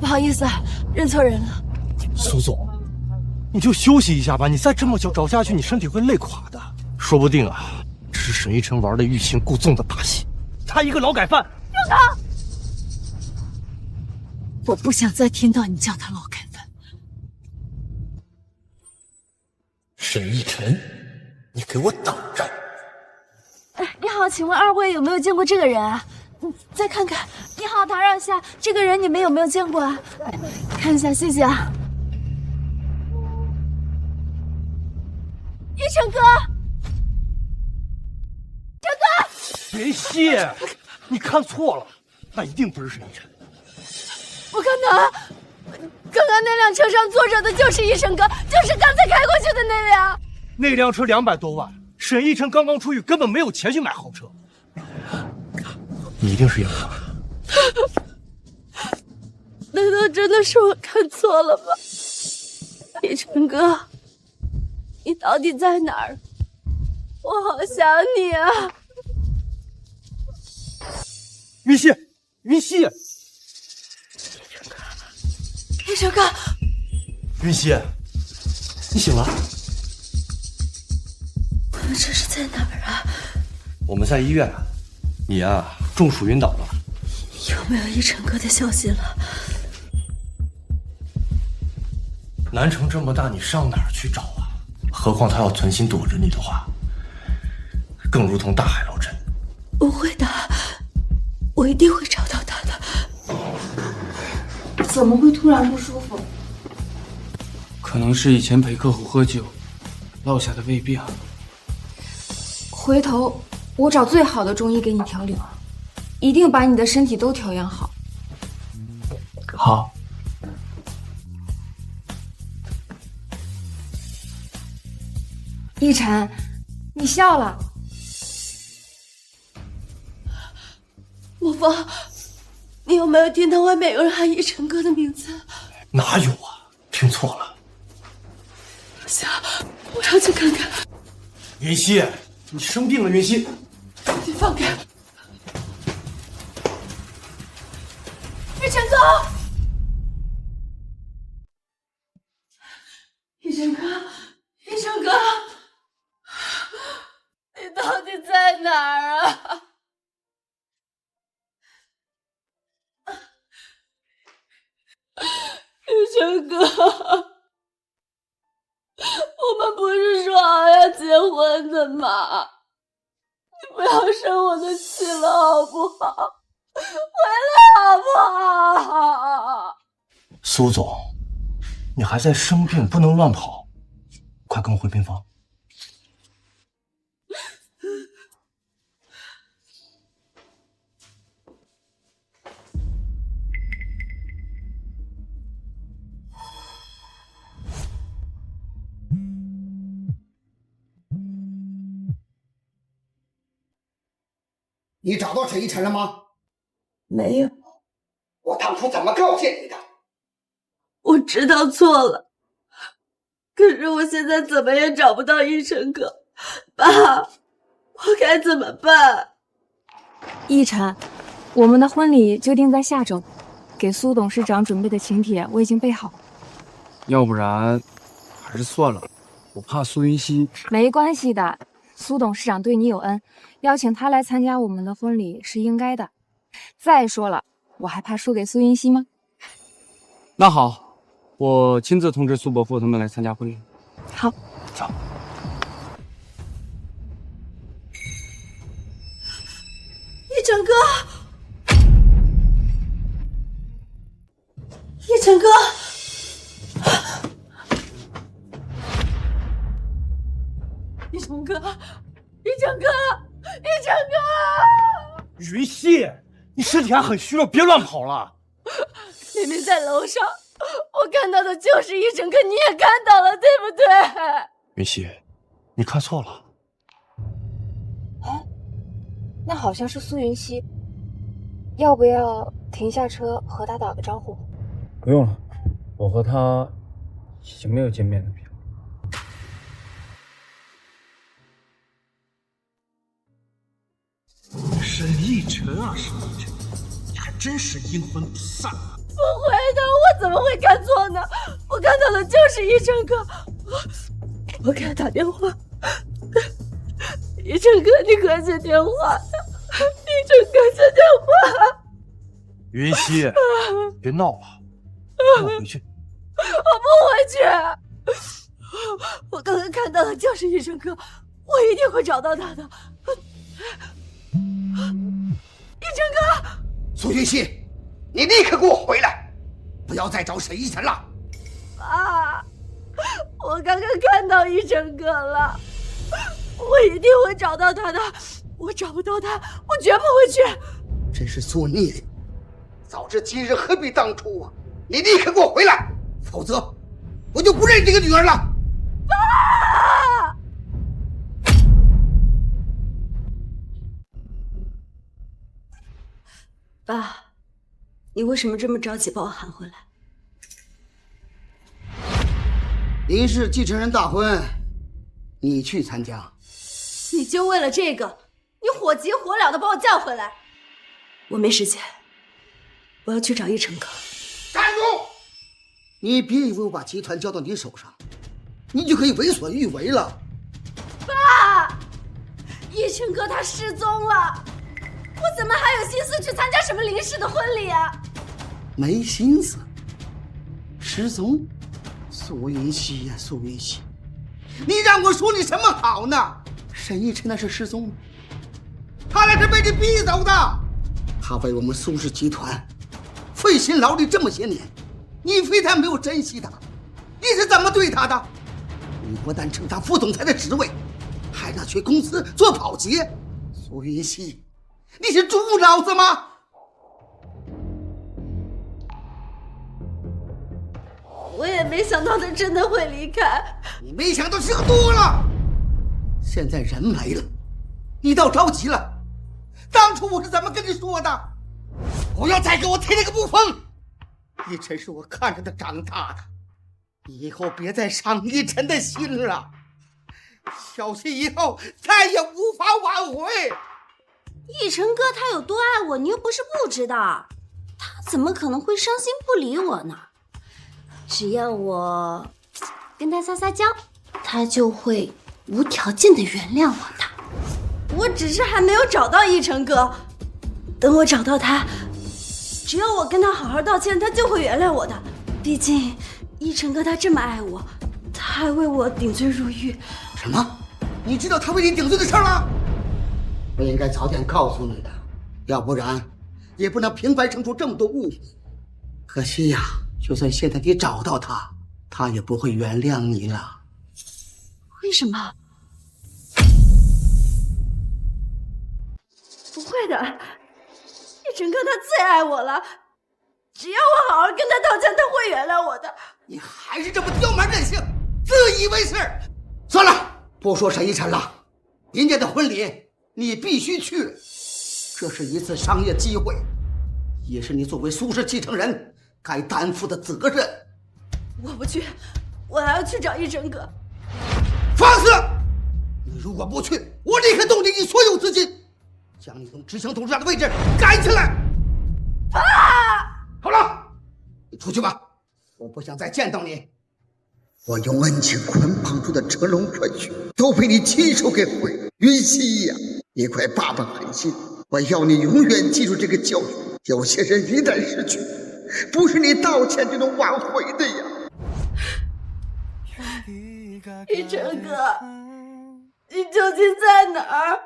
不好意思，认错人了。苏总，你就休息一下吧，你再这么找下去，你身体会累垮的。说不定啊，这是沈一晨玩的欲擒故纵的把戏。他一个劳改犯，让他！我不想再听到你叫他劳改犯。沈一晨，你给我等着！你好，请问2位有没有见过这个人啊？再看看。你好，打扰一下，这个人你们有没有见过啊？看一下，谢谢啊。一晨哥，陈哥，别谢，你看错了，那一定不是沈一晨。不可能，刚刚那辆车上坐着的就是一晨哥，就是刚才开过去的那辆。那辆车200多万，沈一晨刚刚出狱，根本没有钱去买豪车。你一定是眼花。难道真的是我看错了吗？一晨哥，你到底在哪儿？我好想你啊！云溪，云溪，一晨哥，云溪，你醒了？我们这是在哪儿啊？我们在医院啊。你啊，中暑晕倒了。有没有一晨哥的消息了？南城这么大，你上哪儿去找啊？何况他要存心躲着你的话，更如同大海捞针。不会的，我一定会找到他的。怎么会突然不舒服？可能是以前陪客户喝酒落下的胃病。回头我找最好的中医给你调理，一定把你的身体都调养好。好。一晨，你笑了。莫风，你有没有听到外面有人喊一晨哥的名字？哪有啊，听错了。不行，我要去看看。云溪，你生病了，云溪。你放开！一晨哥，一晨哥，一晨哥，你到底在哪儿啊？一晨哥，我们不是说好要结婚的吗？你不要生我的气了，好不好？回来好不好？苏总，你还在生病，不能乱跑，快跟我回病房。你找到沈一晨了吗？没有。我当初怎么告诫你的？我知道错了，可是我现在怎么也找不到一晨哥，爸，我该怎么办？一晨，我们的婚礼就定在下周，给苏董事长准备的请帖我已经备好了。要不然还是算了，我怕苏云溪。没关系的，苏董事长对你有恩，邀请他来参加我们的婚礼是应该的。再说了，我还怕输给苏云熙吗？那好，我亲自通知苏伯父他们来参加婚礼。好，走。一晨哥，一晨哥，一晨哥，一晨哥，一晨哥！云溪，你身体还很虚弱，别乱跑了。明明在楼上，我看到的就是一晨哥，你也看到了，对不对？云溪，你看错了。那好像是苏云熙，要不要停下车和他打个招呼？不用了，我和他已经没有见面的必要。沈逸晨啊，沈逸晨，你还真是阴魂不散。不会的，我怎么会看错呢？我看到的就是一晨哥，我给他打电话。一晨哥，你快接电话！一晨哥，接电话！云溪，别闹了，跟我回去。我不回去！我刚刚看到的就是一晨哥，我一定会找到他的。一晨哥，苏云熙，你立刻给我回来，不要再找沈逸晨了。爸，我刚刚看到一晨哥了。我一定会找到他的，我找不到他，我绝不会去。真是作孽！早知今日何必当初啊！你立刻给我回来，否则我就不认这个女儿了。爸！爸，你为什么这么着急把我喊回来？林氏继承人大婚，你去参加。你就为了这个，你火急火燎的把我叫回来。我没时间，我要去找一晨哥。站住！你别以为我把集团交到你手上，你就可以为所欲为了。爸，一晨哥他失踪了，我怎么还有心思去参加什么林氏的婚礼啊？没心思？失踪？苏云熙呀，苏云熙，你让我说你什么好呢？沈逸晨那是失踪了，他那是被你逼走的。他为我们苏氏集团费心劳力这么些年，你非但没有珍惜他，你是怎么对他的？你不但称他副总裁的职位，还让去公司做保洁。苏云熙，你是猪脑子吗？我也没想到他真的会离开。你没想到想多了。现在人没了，你倒着急了。当初我是怎么跟你说的？不要再给我贴那个不风。一晨是我看着他长大的，你以后别再伤一晨的心了，小心以后再也无法挽回。一晨哥他有多爱我，你又不是不知道，他怎么可能会伤心不理我呢？只要我跟他撒撒娇，他就会无条件的原谅我的。我只是还没有找到一晨哥，等我找到他，只要我跟他好好道歉，他就会原谅我的。毕竟一晨哥他这么爱我，他还为我顶罪入狱。什么？你知道他为你顶罪的事了？我应该早点告诉你的，要不然也不能平白生出这么多误会。可惜呀，就算现在你找到他，他也不会原谅你了。为什么？不会的，一晨哥他最爱我了，只要我好好跟他道歉，他会原谅我的。你还是这么刁蛮任性，自以为是。算了，不说沈逸晨了，人家的婚礼你必须去，这是一次商业机会，也是你作为苏氏继承人该担负的责任。我不去，我还要去找一晨哥。放肆！你如果不去，我立刻冻结你所有资金，将你从执行董事长的位置赶起来。爸！好了，你出去吧，我不想再见到你。我用恩情捆绑住的车龙传讯都被你亲手给毁了。云溪呀，你怪爸爸狠心，我要你永远记住这个教训。有些人一旦失去，不是你道歉就能挽回的呀。一晨哥，你究竟在哪儿？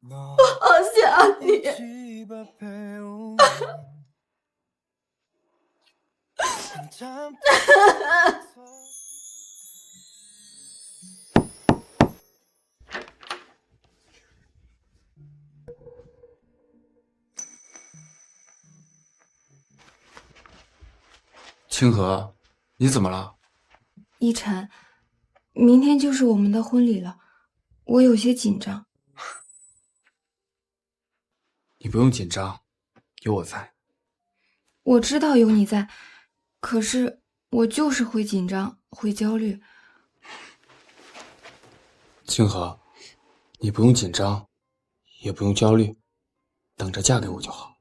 我好想你。清河，你怎么了？一晨，明天就是我们的婚礼了，我有些紧张。你不用紧张，有我在。我知道有你在，可是我就是会紧张，会焦虑。清河，你不用紧张，也不用焦虑，等着嫁给我就好。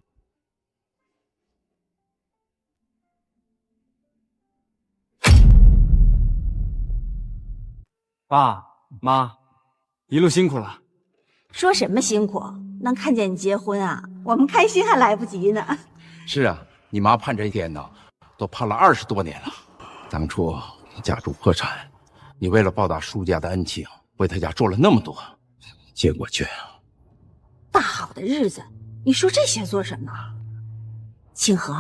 爸妈，一路辛苦了。说什么辛苦？能看见你结婚啊，我们开心还来不及呢。是啊，你妈盼这一天呢，都盼了20多年了。当初家主破产，你为了报答苏家的恩情，为他家做了那么多，结果却……大好的日子，你说这些做什么？清河，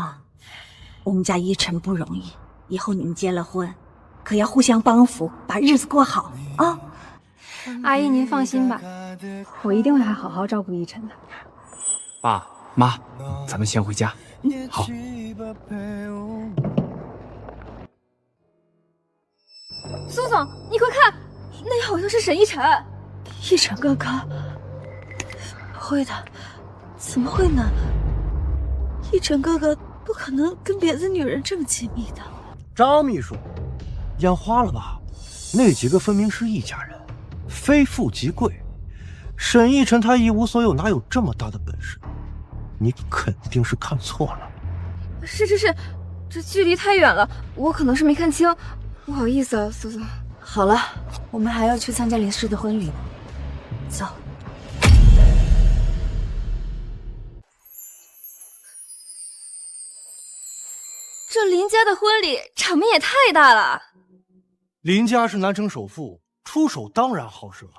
我们家一晨不容易，以后你们结了婚，可要互相帮扶，把日子过好啊！阿姨，您放心吧，我一定会好好照顾一晨的。爸妈，咱们先回家。好。苏总，你快看，那好像是沈一晨。一晨哥哥，不会的，怎么会呢？一晨哥哥不可能跟别的女人这么亲密的。张秘书，眼花了吧？那几个分明是一家人，非富即贵。沈一晨他一无所有，哪有这么大的本事？你肯定是看错了。是，这距离太远了，我可能是没看清，不好意思啊，苏总。好了，我们还要去参加林氏的婚礼，走。这林家的婚礼场面也太大了。林家是南城首富，出手当然好使了。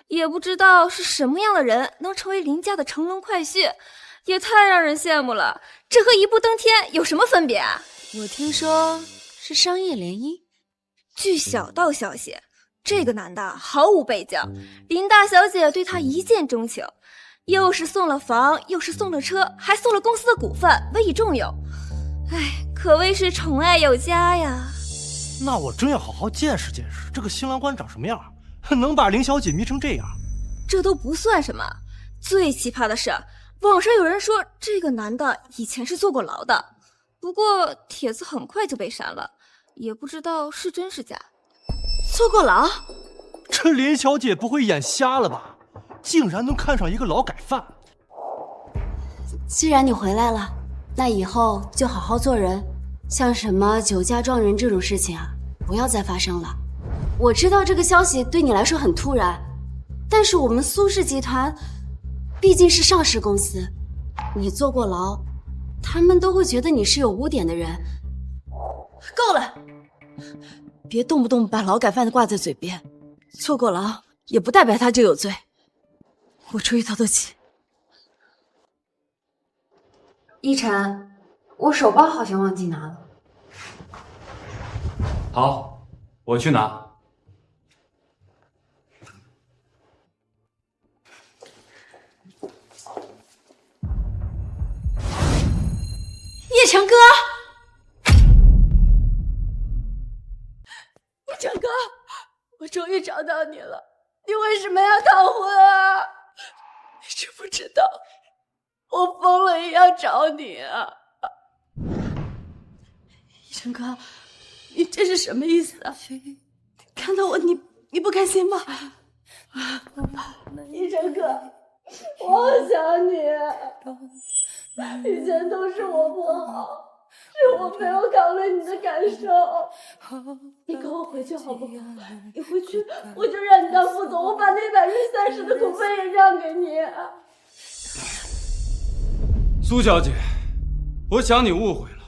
也不知道是什么样的人能成为林家的乘龙快婿，也太让人羡慕了。这和一步登天有什么分别啊？我听说是商业联姻。据小道消息，这个男的毫无背景，林大小姐对他一见钟情，又是送了房，又是送了车，还送了公司的股份，委以重用。哎，可谓是宠爱有加呀。那我真要好好见识见识这个新郎官长什么样，能把林小姐迷成这样。这都不算什么，最奇葩的是，网上有人说这个男的以前是坐过牢的，不过帖子很快就被删了，也不知道是真是假。坐过牢？这林小姐不会眼瞎了吧？竟然能看上一个劳改犯。既然你回来了，那以后就好好做人，像什么酒驾撞人这种事情啊，不要再发生了。我知道这个消息对你来说很突然，但是我们苏氏集团毕竟是上市公司，你坐过牢，他们都会觉得你是有污点的人。够了，别动不动把劳改犯挂在嘴边，坐过牢也不代表他就有罪。我出去透透气。一晨，我手包好像忘记拿了。好，我去拿。叶成哥，叶成哥，我终于找到你了，你为什么要逃婚啊？你知不知道我疯了也要找你啊！叶成哥，你这是什么意思啊？看到我你不开心吗？叶成哥，我好想你，以前都是我不好，是我没有考虑你的感受。你跟我回去好不好？你回去我就让你当副总，我把那30%的股份也让给你。苏小姐，我想你误会了，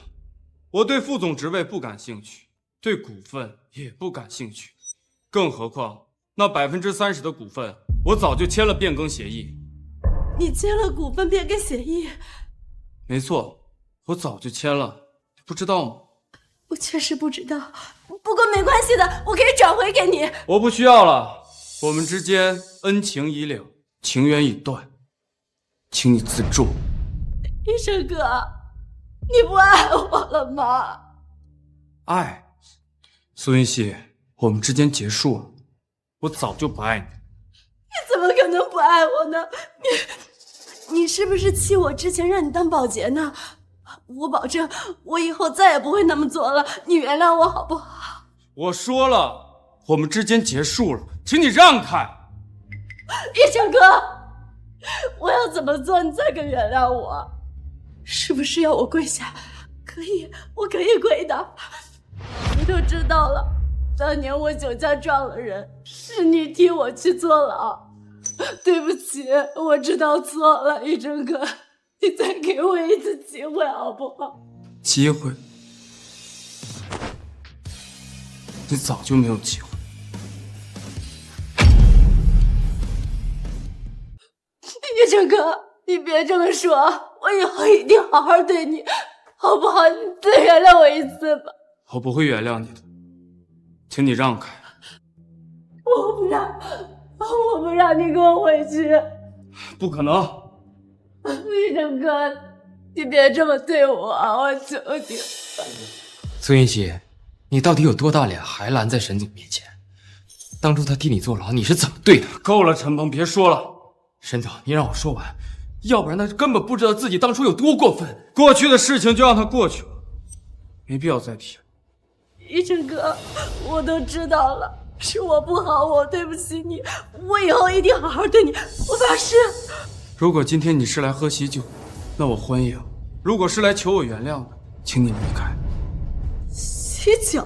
我对副总职位不感兴趣，对股份也不感兴趣，更何况那30%的股份，我早就签了变更协议。你签了股份变更协议？没错，我早就签了，你不知道吗？我确实不知道，不过没关系的，我可以转回给你。我不需要了，我们之间恩情已了，情缘已断，请你自重。医生哥，你不爱我了吗？爱，苏云溪，我们之间结束了，我早就不爱你。你怎么可能不爱我呢？你是不是气我之前让你当保洁呢？我保证，我以后再也不会那么做了。你原谅我好不好？我说了，我们之间结束了，请你让开。医生哥，我要怎么做你才肯原谅我？是不是要我跪下？可以，我可以跪的。你都知道了，当年我酒驾撞了人，是你替我去坐牢。对不起，我知道错了，医生哥，你再给我一次机会好不好？机会？你早就没有机会。医生哥，你别这么说，我以后一定好好对你，好不好？你再原谅我一次吧。我不会原谅你的，请你让开。我不让，我不让你跟我回去。不可能。医生哥，你别这么对我，我求你。苏云溪，你到底有多大脸还拦在沈总面前？当初他替你坐牢，你是怎么对他？够了，陈鹏，别说了。沈总，你让我说完，要不然他根本不知道自己当初有多过分。过去的事情就让它过去了，没必要再提。医生哥，我都知道了，是我不好，我对不起你，我以后一定好好对你，我发誓。如果今天你是来喝喜酒，那我欢迎；如果是来求我原谅的，请你离开。喜酒？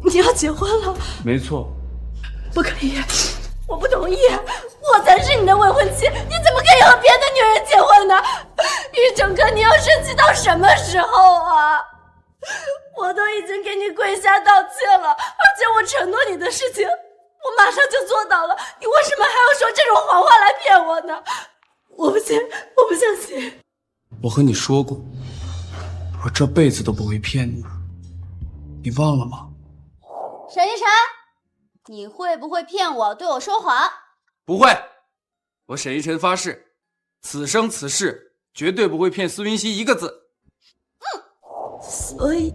你要结婚了？没错。不可以，我不同意，我才是你的未婚妻，你怎么可以和别的女人结婚呢？医生哥，你要生气到什么时候啊？我都已经给你跪下道歉了，而且我承诺你的事情，我马上就做到了，你为什么还要说这种谎话来骗我呢？我不信，我不相信。我和你说过，我这辈子都不会骗你，你忘了吗？沈一晨，你会不会骗我，对我说谎？不会，我沈一晨发誓，此生此世绝对不会骗苏云溪一个字。所以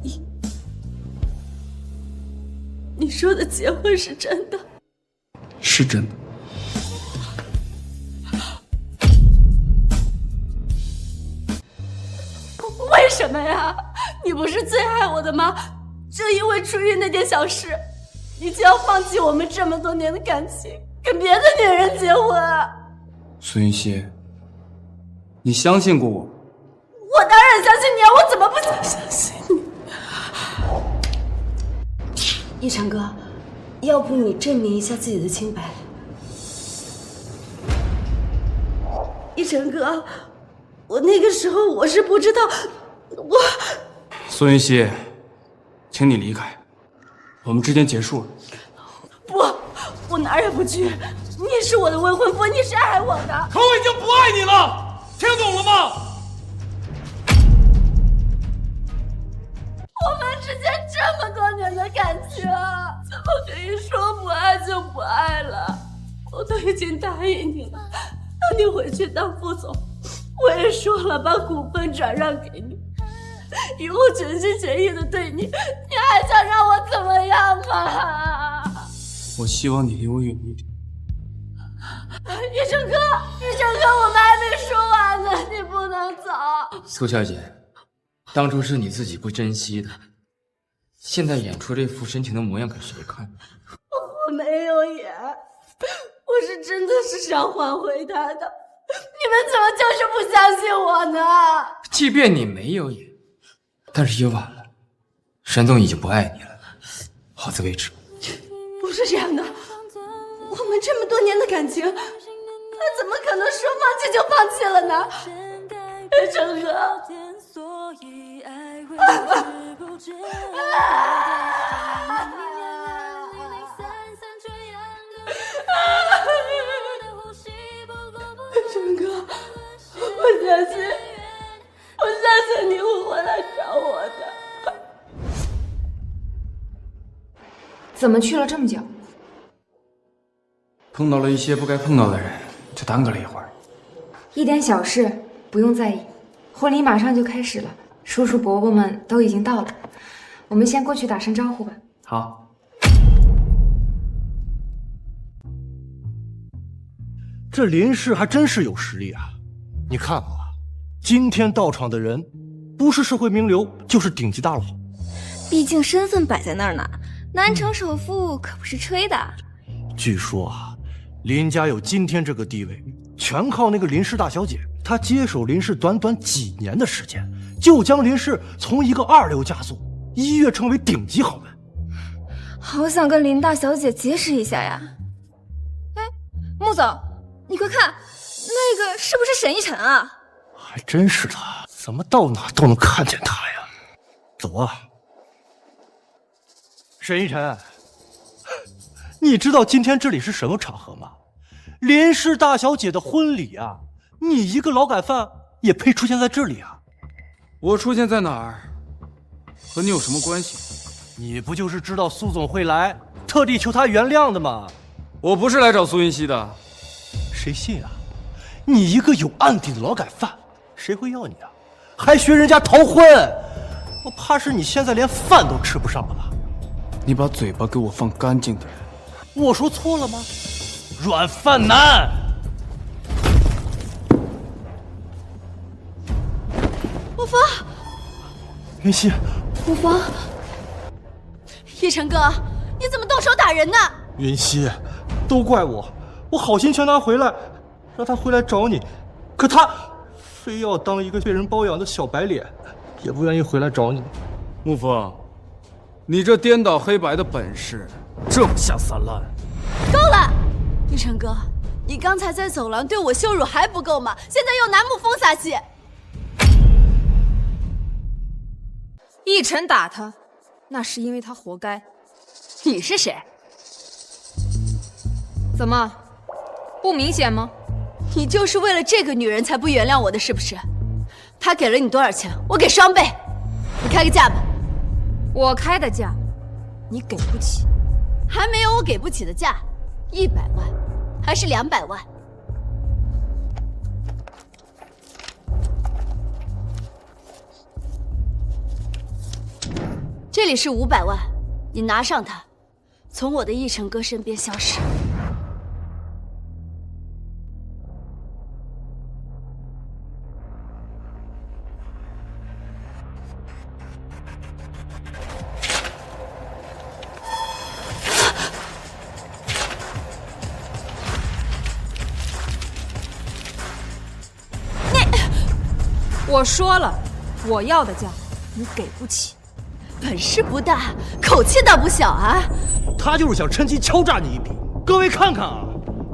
你说的结婚是真的？是真的。为什么呀？你不是最爱我的吗？就因为出于那点小事，你就要放弃我们这么多年的感情，跟别的女人结婚啊？苏云溪，你相信过我？我当然相信你啊，我怎么不能相信你？一晨哥，要不你证明一下自己的清白？一晨哥，我那个时候我是不知道，我……苏云溪，请你离开，我们之间结束了。不，我哪儿也不去。你是我的未婚夫，你是爱我的。可我已经不爱你了，听懂了吗？我们之间这么多年的感情，怎么可以说不爱就不爱了？我都已经答应你了，让你回去当副总，我也说了把股份转让给你，以后全心全意的对你，你还想让我怎么样吗？我希望你离我远一点。医生哥，医生哥，我们还没说完呢，你不能走。苏小姐，当初是你自己不珍惜的，现在演出这副深情的模样给谁看？我没有演，我是真的是想挽回他的，你们怎么就是不相信我呢？即便你没有演，但是也晚了，沈总已经不爱你了。好自为之。不是这样的，我们这么多年的感情，他怎么可能说放弃就放弃了呢？叶成哥，成哥，我相信你会回来找我的。怎么去了这么久？碰到了一些不该碰到的人，就耽搁了一会儿。一点小事，不用在意。婚礼马上就开始了，叔叔伯伯们都已经到了，我们先过去打声招呼吧。好。这林氏还真是有实力啊！你看啊，今天到场的人，不是社会名流，就是顶级大佬。毕竟身份摆在那儿呢，南城首富可不是吹的。据说啊，林家有今天这个地位，全靠那个林氏大小姐。她接手林氏短短几年的时间，就将林氏从一个二流家族一跃成为顶级豪门。好想跟林大小姐结识一下呀！哎，穆总，你快看，那个是不是沈一晨啊？还真是的，怎么到哪都能看见他呀？走啊！沈一晨，你知道今天这里是什么场合吗？林氏大小姐的婚礼啊！你一个劳改犯也配出现在这里啊？我出现在哪儿，和你有什么关系？你不就是知道苏总会来，特地求他原谅的吗？我不是来找苏云熙的。谁信啊？你一个有案底的劳改犯，谁会要你啊？还学人家逃婚，我怕是你现在连饭都吃不上了吧？你把嘴巴给我放干净点。我说错了吗？软饭男！沐风，云溪，沐风，一晨哥，你怎么动手打人呢？云溪，都怪我好心劝他回来，让他回来找你，可他非要当一个被人包养的小白脸，也不愿意回来找你。沐风，你这颠倒黑白的本事这么下三滥？够了，一晨哥，你刚才在走廊对我羞辱还不够吗？现在又拿沐风撒气。一晨打他，那是因为他活该。你是谁？怎么，不明显吗？你就是为了这个女人才不原谅我的，是不是？她给了你多少钱？我给双倍，你开个价吧。我开的价，你给不起。还没有我给不起的价，100万，还是200万？这里是500万，你拿上它，从我的一晨哥身边消失。我说了，我要的价你给不起。本事不大，口气倒不小啊！他就是想趁机敲诈你一笔。各位看看啊，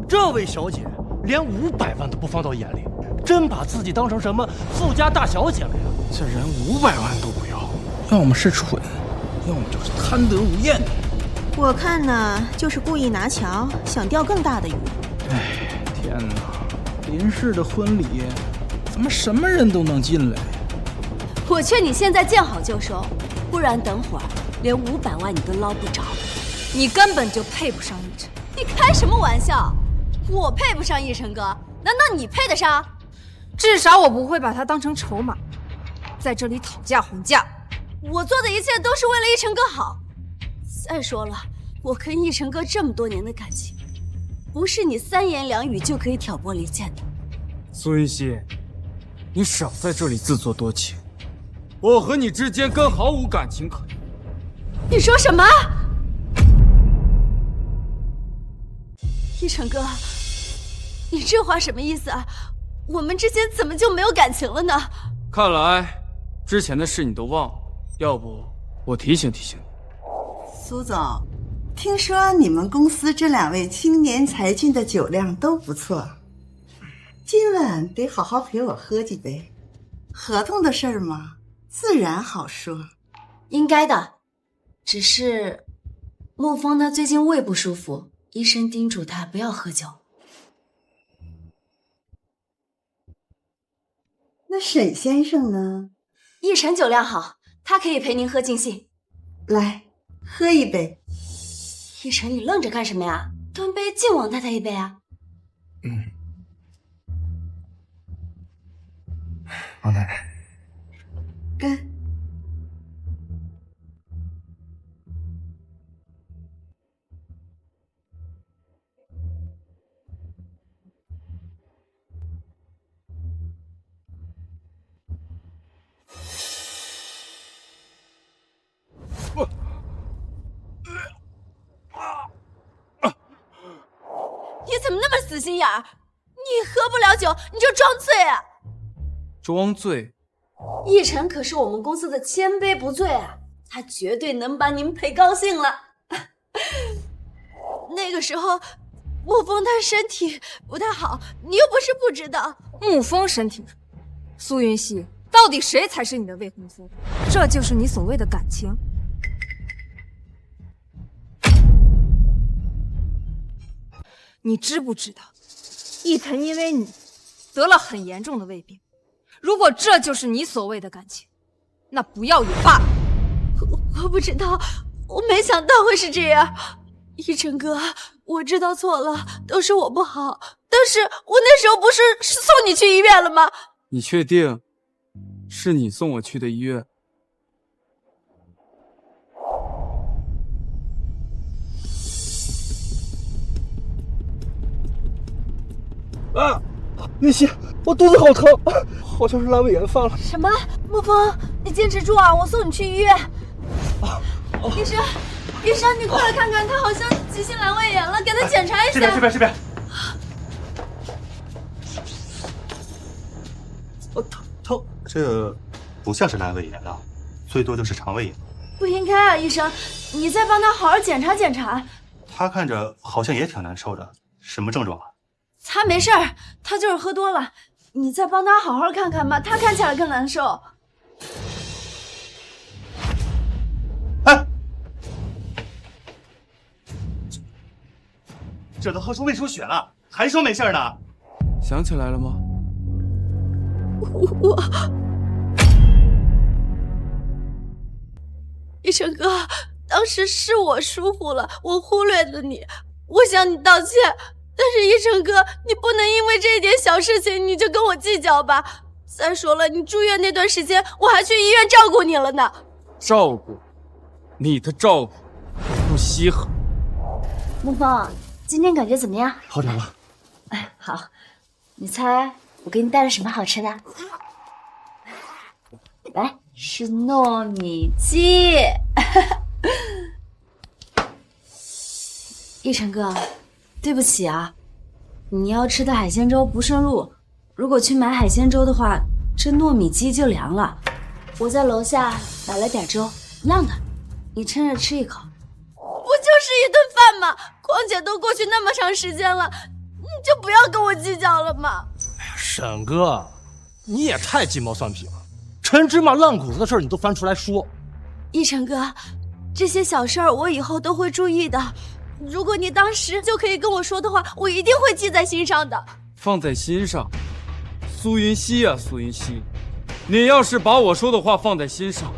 这位小姐连500万都不放到眼里，真把自己当成什么富家大小姐了呀？这人500万都不要，要么是蠢，要么就是贪得无厌。我看呢，就是故意拿桥，想钓更大的鱼。哎，天哪！林氏的婚礼，怎么什么人都能进来？我劝你现在见好就收，不然等会儿连500万你都捞不着。你根本就配不上一晨。你开什么玩笑？我配不上一晨哥，难道你配得上？至少我不会把他当成筹码，在这里讨价还价。我做的一切都是为了一晨哥好。再说了，我跟一晨哥这么多年的感情，不是你3言2语就可以挑拨离间的。苏云熙，你少在这里自作多情，我和你之间根毫无感情可言。你说什么？一晨哥，你这话什么意思啊？我们之间怎么就没有感情了呢？看来之前的事你都忘了。要不我提醒提醒你。苏总，听说你们公司这2位青年才俊的酒量都不错，今晚得好好陪我喝几杯。合同的事儿嘛，自然好说。应该的，只是沐风他最近胃不舒服，医生叮嘱他不要喝酒。那沈先生呢？奕晨酒量好，他可以陪您喝尽兴。来，喝一杯。奕晨，你愣着干什么呀？端杯敬王太太一杯啊！王太太，干。你怎么那么死心眼儿？你喝不了酒，你就装醉啊！装醉？奕晨可是我们公司的千杯不醉啊，他绝对能把您陪高兴了。那个时候，沐风他身体不太好，你又不是不知道。沐风身体，苏云溪，到底谁才是你的未婚夫？这就是你所谓的感情？你知不知道，奕晨因为你得了很严重的胃病。如果这就是你所谓的感情，那不要也罢。我不知道，我没想到会是这样。奕晨哥，我知道错了，都是我不好。但是我那时候不是送你去医院了吗？你确定是你送我去的医院？啊！云溪，我肚子好疼，好像是阑尾炎犯了。什么？沐风，你坚持住啊！我送你去医院。医生，医生，你快来看看，他好像急性阑尾炎了，给他检查一下。这边。疼，这不像是阑尾炎啊，最多就是肠胃炎。不应该啊，医生，你再帮他好好检查检查。他看着好像也挺难受的，什么症状啊？他没事儿，他就是喝多了。你再帮他好好看看吧，他看起来更难受。哎，这都喝出胃出血了，还说没事呢？想起来了吗？我，医生哥，当时是我疏忽了，我忽略了你，我向你道歉。但是奕晨哥，你不能因为这一点小事情你就跟我计较吧？再说了，你住院那段时间，我还去医院照顾你了呢。照顾？你的照顾不稀罕。沐风，今天感觉怎么样？好点了。哎，好，你猜我给你带了什么好吃的？来，是糯米鸡。奕晨哥，对不起啊，你要吃的海鲜粥不顺路，如果去买海鲜粥的话，这糯米鸡就凉了。我在楼下买了点粥，晾的，你趁热吃一口。不就是一顿饭吗？况且都过去那么长时间了，你就不要跟我计较了嘛。哎呀，沈哥，你也太鸡毛蒜皮了，陈芝麻烂谷子的事儿你都翻出来说。奕晨哥，这些小事儿我以后都会注意的。如果你当时就可以跟我说的话，我一定会记在心上的。放在心上？苏云溪啊，苏云溪，你要是把我说的话放在心上，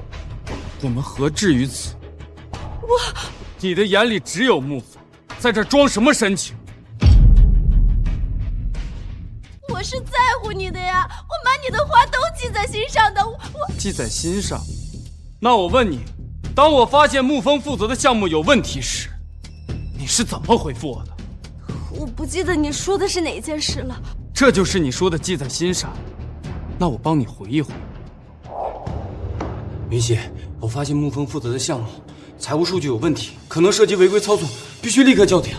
我们何至于此？你的眼里只有沐风，在这装什么深情？我是在乎你的呀，我把你的话都记在心上的。我记在心上？那我问你，当我发现沐风负责的项目有问题时，你是怎么回复我的？我不记得你说的是哪件事了。这就是你说的记在心上？那我帮你回一回。云溪，我发现沐风负责的项目财务数据有问题，可能涉及违规操作，必须立刻叫停。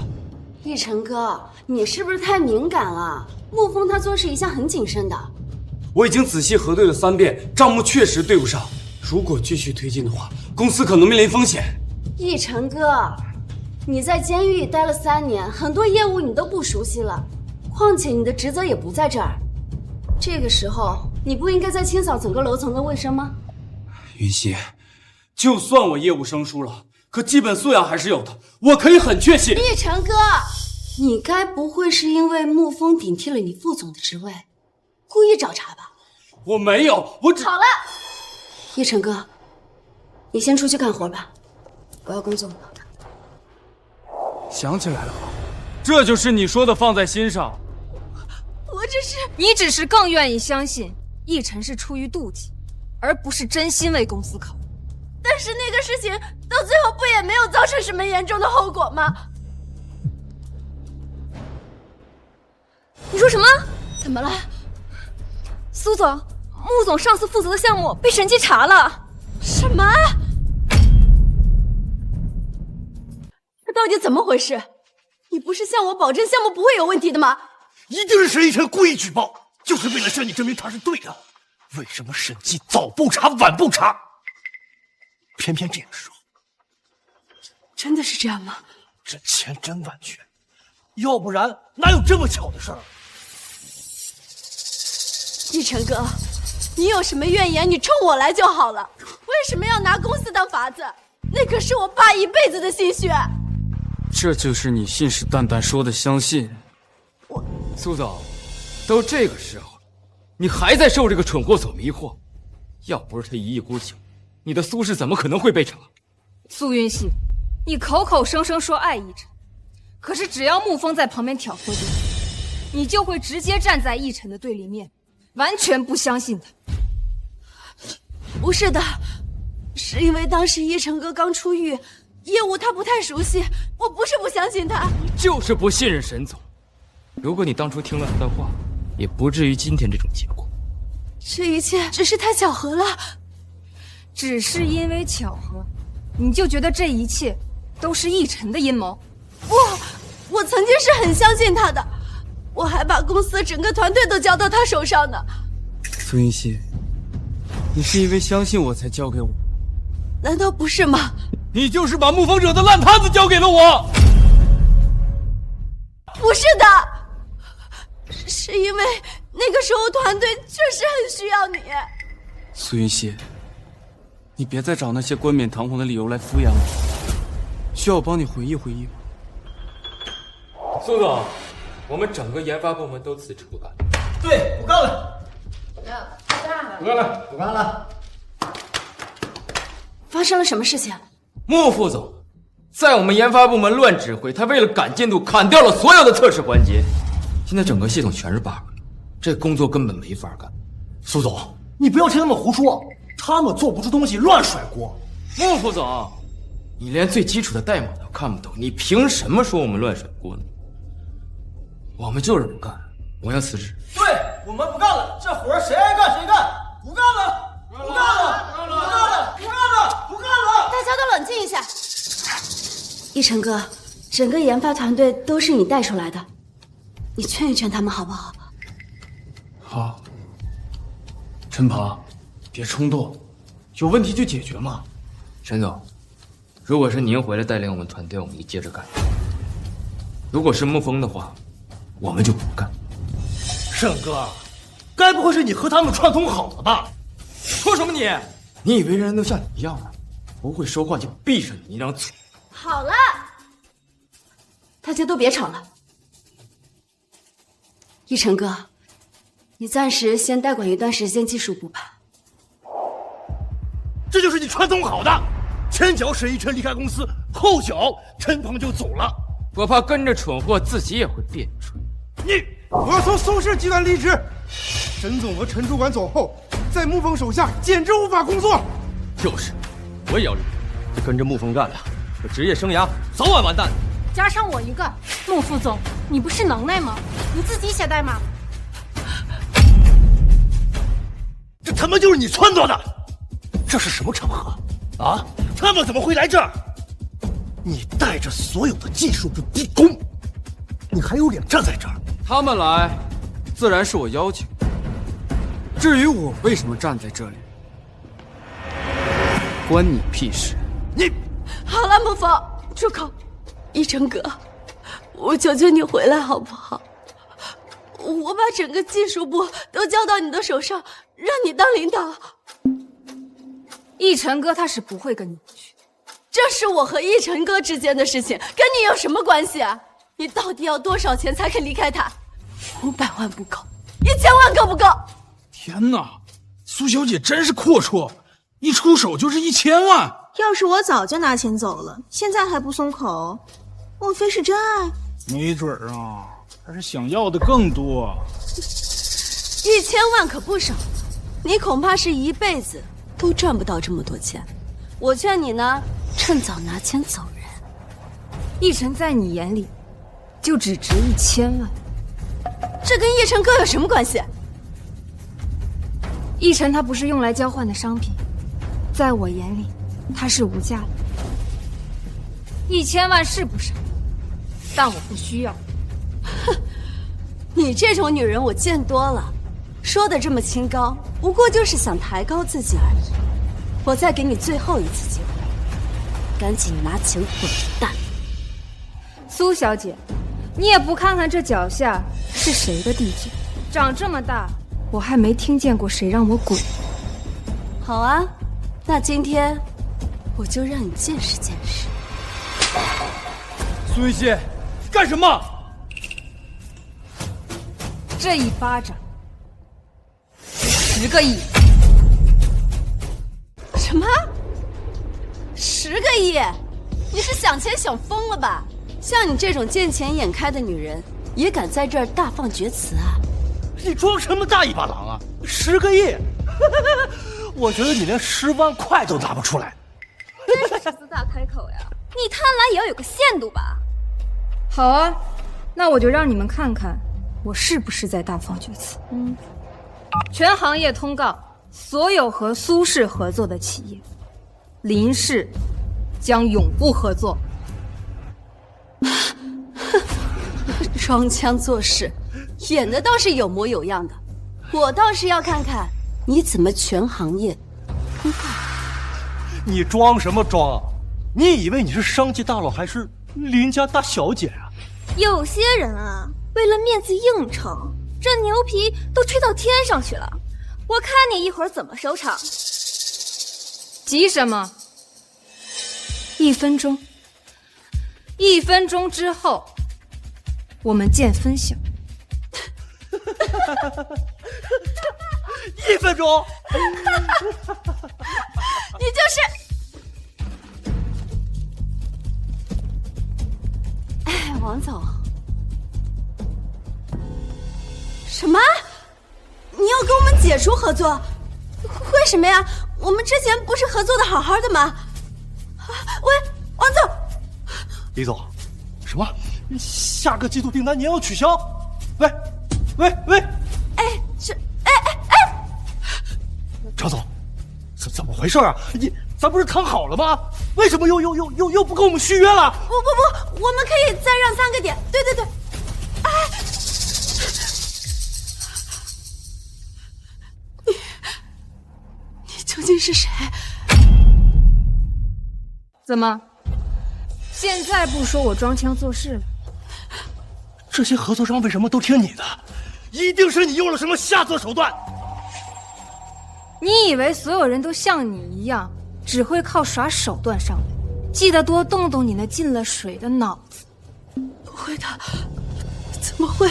奕晨哥，你是不是太敏感了？沐风他做事一向很谨慎的。我已经仔细核对了3遍，账目确实对不上。如果继续推进的话，公司可能面临风险。奕晨哥，你在监狱待了3年，很多业务你都不熟悉了，况且你的职责也不在这儿。这个时候，你不应该在清扫整个楼层的卫生吗？云溪，就算我业务生疏了，可基本素养还是有的，我可以很确信。奕晨哥，你该不会是因为沐风顶替了你副总的职位，故意找茬吧？我没有，我只……好了，奕晨哥，你先出去干活吧，我要工作。想起来了，这就是你说的放在心上。你只是更愿意相信奕晨是出于妒忌，而不是真心为公司考虑。但是那个事情到最后不也没有造成什么严重的后果吗？你说什么？怎么了？苏总，穆总上次负责的项目被审计查了。什么？这到底怎么回事？你不是向我保证项目不会有问题的吗？一定是沈奕晨故意举报，就是为了向你证明他是对的。为什么审计早不查晚不查？偏偏这个时候，真的是这样吗？这千真万确，要不然哪有这么巧的事儿？奕晨哥，你有什么怨言，你冲我来就好了。为什么要拿公司当法子？那可是我爸一辈子的心血。这就是你信誓旦旦说的相信。苏总，都这个时候了，你还在受这个蠢货所迷惑。要不是他一意孤行，你的苏氏怎么可能会被查？苏云溪，你口口声声说爱奕晨，可是只要沐风在旁边挑拨离间，你就会直接站在奕晨的对立面，完全不相信他。不是的，是因为当时奕晨哥刚出狱，业务他不太熟悉，我不是不相信他，你就是不信任沈总。如果你当初听了他的话，也不至于今天这种结果。这一切只是太巧合了。只是因为巧合，你就觉得这一切都是奕晨的阴谋？我曾经是很相信他的，我还把公司整个团队都交到他手上呢。苏云溪，你是因为相信我才交给我？难道不是吗？你就是把沐风惹的烂摊子交给了我。不是的，是因为那个时候团队确实很需要你。苏云溪，你别再找那些冠冕堂皇的理由来敷衍我，需要我帮你回忆回忆吗？苏总，我们整个研发部门都辞职不干。对，不干了。不干了，不干了。发生了什么事情？穆副总在我们研发部门乱指挥，他为了赶进度砍掉了所有的测试环节，现在整个系统全是 bug， 这工作根本没法干。苏总，你不要听他们胡说，他们做不出东西乱甩锅。穆副总，你连最基础的代码都看不懂，你凭什么说我们乱甩锅呢？我们就是不干，我要辞职。对，我们不干了，这活谁爱干谁干，不干了，不干了，不干了，不干了，不干了！大家都冷静一下。奕晨哥，整个研发团队都是你带出来的，你劝一劝他们好不好？好。陈鹏，别冲动，有问题就解决嘛。沈总，如果是您回来带领我们团队，我们就接着干；如果是沐风的话，我们就不干。沈哥，该不会是你和他们串通好了吧？说什么你？你以为人人都像你一样吗？不会说话就闭上你那张嘴。好了，大家都别吵了。奕晨哥，你暂时先代管一段时间技术部吧。这就是你串通好的，前脚沈奕晨离开公司，后脚陈鹏就走了。我怕跟着蠢货自己也会变蠢。我要从苏氏集团离职。沈总和陈主管走后，在沐风手下简直无法工作。就是，我也要离职，跟着沐风干了，这职业生涯早晚完蛋。加上我一个，穆副总，你不是能耐吗？你自己写代码。这他妈就是你撺掇的！这是什么场合啊？他们怎么会来这儿？你带着所有的技术部逼宫，你还有脸站在这儿？他们来，自然是我邀请。至于我为什么站在这里，关你屁事！你好了，沐风，住口！一成哥，我求求你回来好不好？我把整个技术部都交到你的手上，让你当领导。一成哥他是不会跟你回去，这是我和一成哥之间的事情，跟你有什么关系啊？你到底要多少钱才肯离开他？500万不够，1000万够不够？天哪，苏小姐真是阔绰，一出手就是1000万。要是我早就拿钱走了，现在还不松口，莫非是真爱？没准儿啊，他是想要的更多。1000万可不少，你恐怕是一辈子都赚不到这么多钱。我劝你呢，趁早拿钱走人。一成在你眼里就只值1000万，这跟一成哥有什么关系？一成他不是用来交换的商品，在我眼里他是无价的。1000万是不少，但我不需要。哼，你这种女人我见多了，说的这么清高，不过就是想抬高自己而已。我再给你最后一次机会，赶紧拿钱滚蛋！苏小姐，你也不看看这脚下是谁的地界？长这么大，我还没听见过谁让我滚。好啊，那今天我就让你见识见识。苏玉溪，干什么？这一巴掌，10个亿。什么？10个亿？你是想钱想疯了吧？像你这种见钱眼开的女人，也敢在这儿大放厥词啊？你装什么大尾巴狼啊？10个亿，我觉得你连10万块都拿不出来。真是狮子大开口呀！你贪婪也要有个限度吧？好啊，那我就让你们看看我是不是在大放厥词。全行业通告，所有和苏氏合作的企业，林氏将永不合作。装腔作势，演的倒是有模有样的。我倒是要看看你怎么全行业通告。你装什么装啊？你以为你是商界大佬还是邻家大小姐啊？有些人啊，为了面子硬撑，这牛皮都吹到天上去了。我看你一会儿怎么收场。急什么？1分钟，1分钟之后，我们见分晓。1分钟，你就是……哎，王总，什么？你要跟我们解除合作？为什么呀？我们之前不是合作的好好的吗？喂，王总，李总，什么？下个季度订单你要取消？喂！哎，张总，怎么回事啊？咱不是谈好了吗？为什么又不跟我们续约了？不，我们可以再让3个点。对，哎，你究竟是谁？怎么，现在不说我装腔作势了？这些合作商为什么都听你的？一定是你用了什么下作手段！你以为所有人都像你一样，只会靠耍手段上来？记得多动动你那进了水的脑子。不会的，怎么会？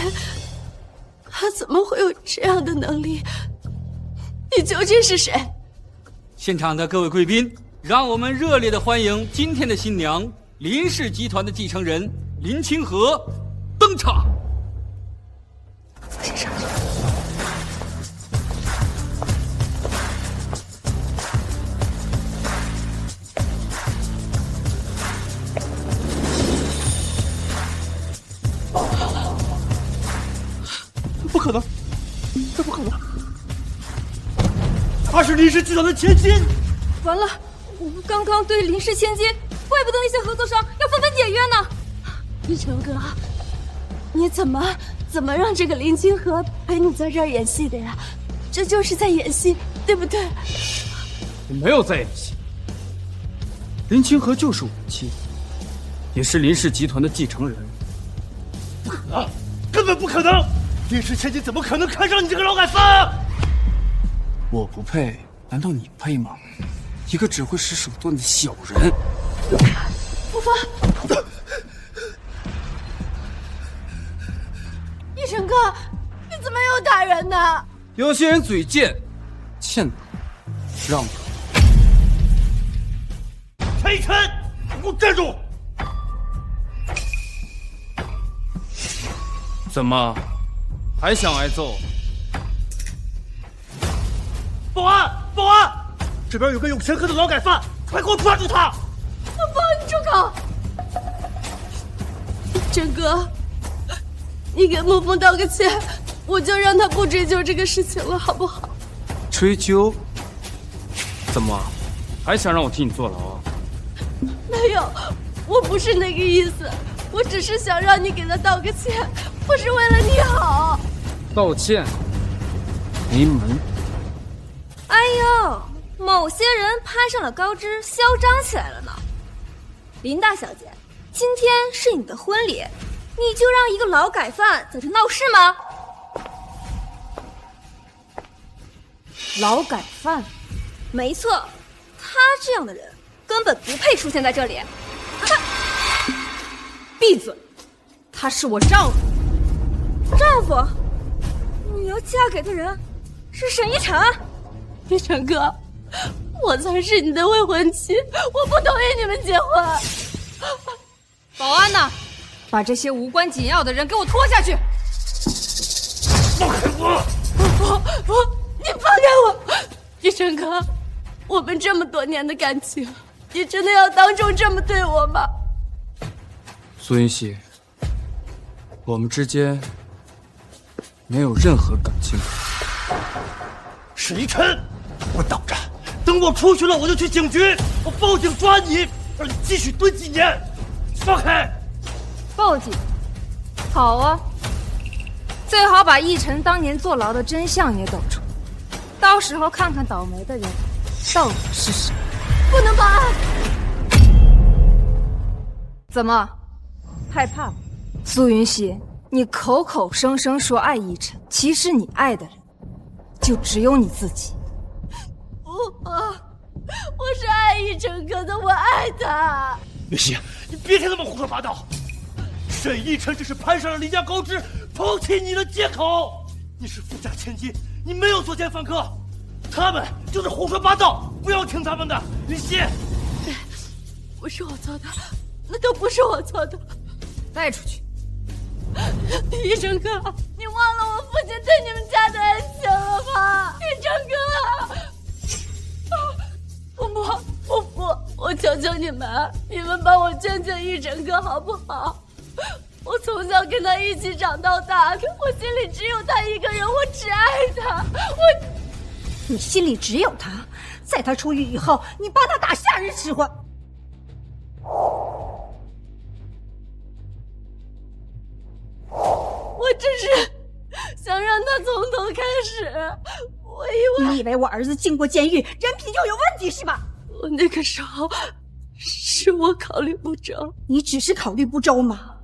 他怎么会有这样的能力？你究竟是谁？现场的各位贵宾，让我们热烈的欢迎今天的新娘林氏集团的继承人林清河登场。先上去。不可能，这不可能！她是林氏集团的千金。完了，我们刚刚对林氏千金，怪不得那些合作商要纷纷解约呢。一成哥，你怎么让这个林清河陪你在这儿演戏的呀？这就是在演戏，对不对？我没有在演戏，林清河就是我的亲戚，也是林氏集团的继承人。啊，根本不可能！林氏千金怎么可能看上你这个劳改犯啊？我不配，难道你配吗？一个只会使手段的小人。无风，一晨哥，你怎么又打人呢？有些人嘴贱，欠打让打。陈一晨，给我站住！怎么，还想挨揍？保安，保安，这边有个有前科的劳改犯，快给我抓住他！无风，你住口！陈哥，你给沐风道个歉，我就让他不追究这个事情了，好不好？追究？怎么，还想让我替你坐牢啊？没有，我不是那个意思，我只是想让你给他道个歉，我是为了你好。道歉？没门！哎呦，某些人攀上了高枝，嚣张起来了呢。林大小姐，今天是你的婚礼，你就让一个劳改犯在这闹事吗？劳改犯？没错，他这样的人根本不配出现在这里。闭嘴！他是我丈夫。丈夫？你要嫁给的人是沈一晨？一晨哥，我才是你的未婚妻，我不同意你们结婚。保安呢？把这些无关紧要的人给我拖下去！放开我！不，你放开我！一晨哥，我们这么多年的感情，你真的要当众这么对我吗？苏云溪，我们之间没有任何感情。沈一晨，我等着，等我出去了，我就去警局，我报警抓你，让你继续蹲几年。放开！报警？好啊，最好把奕晨当年坐牢的真相也抖出来，到时候看看倒霉的人到底是谁。不能报案！怎么，害怕了？苏云溪，你口口声声说爱奕晨，其实你爱的人就只有你自己。我是爱奕晨哥的，我爱他。云溪，你别听他们胡说八道。沈一晨只是攀上了林家高枝，抛弃你的借口。你是富家千金，你没有作奸犯科，他们就是胡说八道，不要听他们的。云溪，不是我做的，那都不是我做的。带出去。奕晨哥，你忘了我父亲对你们家的恩情了吗？奕晨哥，我求求你们，你们帮我劝劝奕晨哥好不好？我从小跟他一起长到大，我心里只有他一个人，我只爱他。你心里只有他，在他出狱以后，你帮他打下人使唤。我只是想让他从头开始。你以为我儿子进过监狱，人品就有问题是吧？我那个时候是我考虑不周。你只是考虑不周吗？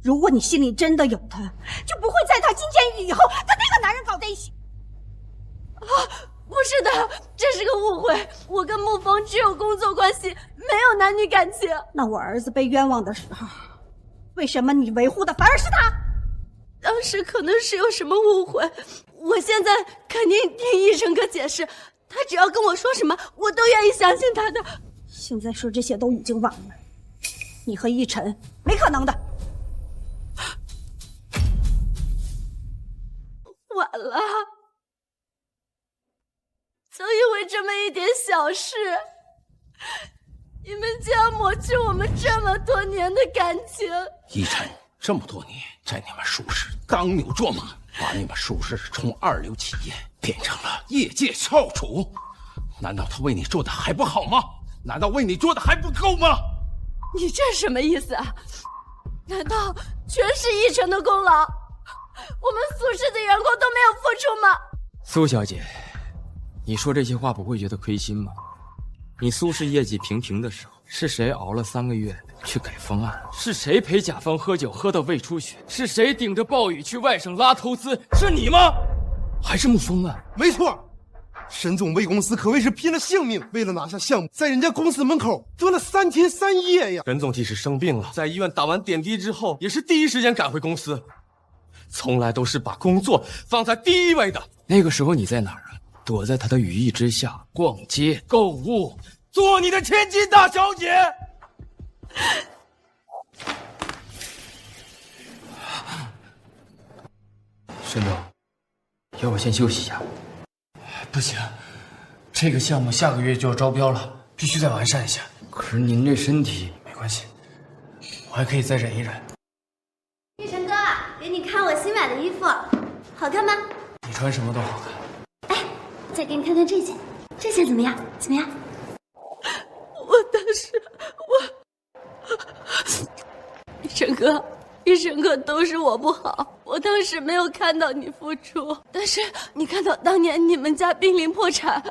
如果你心里真的有他，就不会在他进监狱以后跟那个男人搞在一起。不是的，这是个误会。我跟沐风只有工作关系，没有男女感情。那我儿子被冤枉的时候，为什么你维护的反而是他？当时可能是有什么误会，我现在肯定听奕晨哥解释，他只要跟我说什么，我都愿意相信他的。现在说这些都已经晚了，你和奕晨没可能的。晚了，就因为这么一点小事，你们就要抹去我们这么多年的感情。奕晨这么多年在你们舒氏当牛做马，把你们舒氏从二流企业变成了业界翘楚，难道他为你做的还不好吗？难道为你做的还不够吗？你这什么意思啊？难道全是奕晨的功劳？我们苏氏的员工都没有付出吗？苏小姐，你说这些话不会觉得亏心吗？你苏氏业绩平平的时候，是谁熬了3个月去改方案？是谁陪甲方喝酒喝到胃出血？是谁顶着暴雨去外省拉投资？是你吗？还是沐风啊？没错，沈总为公司可谓是拼了性命，为了拿下项目，在人家公司门口蹲了3天3夜呀。沈总即使生病了，在医院打完点滴之后，也是第一时间赶回公司，从来都是把工作放在第一位的。那个时候你在哪儿啊？躲在他的羽翼之下，逛街、购物，做你的千金大小姐。沈总，要不先休息一下？不行，这个项目下个月就要招标了，必须再完善一下。可是您这身体没关系，我还可以再忍一忍。玉成哥，给你看我新买的衣服，好看吗？你穿什么都好看。再给你看看这件，这件怎么样？怎么样？我当时，玉成哥，都是我不好，我当时没有看到你付出，但是你看到当年你们家濒临破产，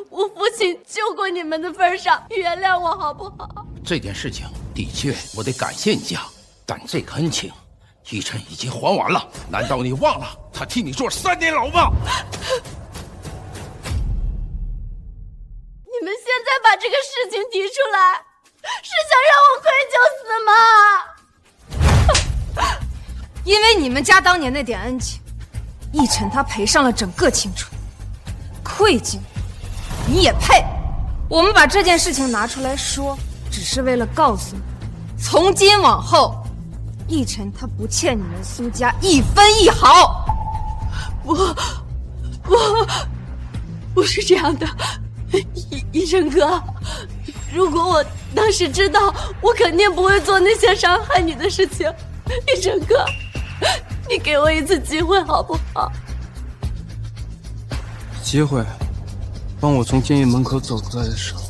我父亲救过你们的份上，原谅我好不好？这件事情的确我得感谢你家，但这个恩情，依晨已经还完了。难道你忘了他替你坐3年牢吗？你们现在把这个事情提出来，是想让我愧疚死吗？因为你们家当年那点恩情，奕晨他赔上了整个青春，愧疚，你也配？我们把这件事情拿出来说，只是为了告诉你，从今往后，奕晨他不欠你们苏家1分1毫。我不是这样的。奕晨哥，如果我当时知道，我肯定不会做那些伤害你的事情。奕晨哥，你给我一次机会好不好？机会？当我从监狱门口走出来的时候，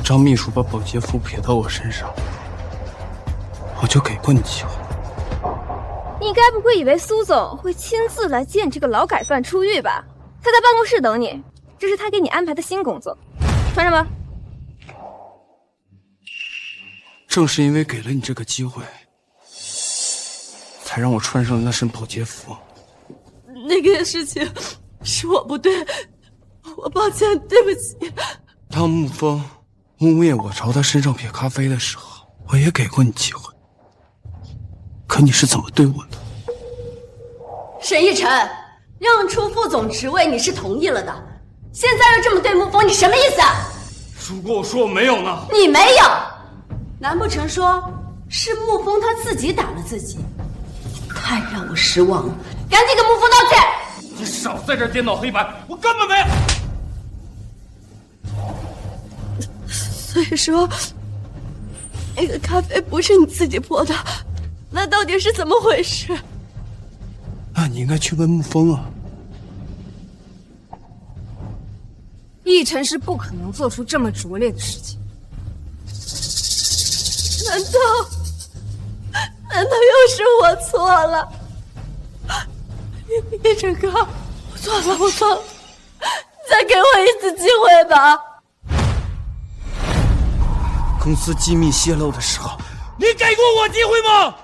张秘书把保洁服撇到我身上，我就给过你机会。你该不会以为苏总会亲自来见这个劳改犯出狱吧？他在办公室等你。这是他给你安排的新工作，穿上吧。正是因为给了你这个机会，才让我穿上了那身保洁服。那个事情是我不对，我抱歉，对不起。当沐风污蔑我朝他身上撇咖啡的时候，我也给过你机会，可你是怎么对我的？沈奕晨，让出副总职位你是同意了的。现在又这么对沐风，你什么意思？如果我说我没有呢？你没有，难不成说是沐风他自己打了自己？太让我失望了，赶紧给沐风道歉！你少在这颠倒黑白，我根本没。所以说，那个咖啡不是你自己泼的，那到底是怎么回事？那你应该去问沐风啊。奕晨是不可能做出这么拙劣的事情。难道又是我错了？奕晨哥，我错了，再给我一次机会吧。公司机密泄露的时候，你给过我机会吗？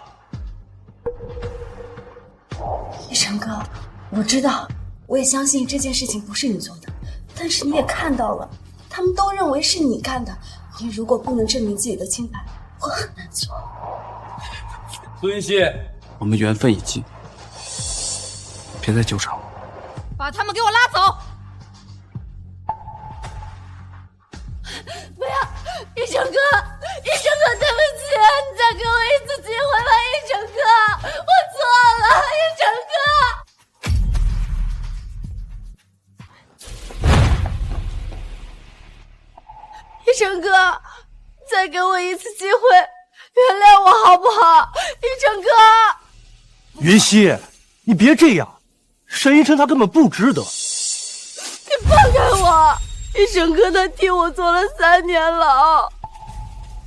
奕晨哥，我知道，我也相信这件事情不是你做的。但是你也看到了，他们都认为是你干的。你如果不能证明自己的清白，我很难做。孙熙，我们缘分已尽，别再纠缠我。把他们给我拉走！不要，奕晨哥，对不起，你再给我一次机会吧，奕晨哥，我错了，奕晨哥。奕晨哥，再给我一次机会，原谅我好不好？奕晨哥，云溪，你别这样，沈一琛他根本不值得。你放开我！奕晨哥他替我坐了3年牢，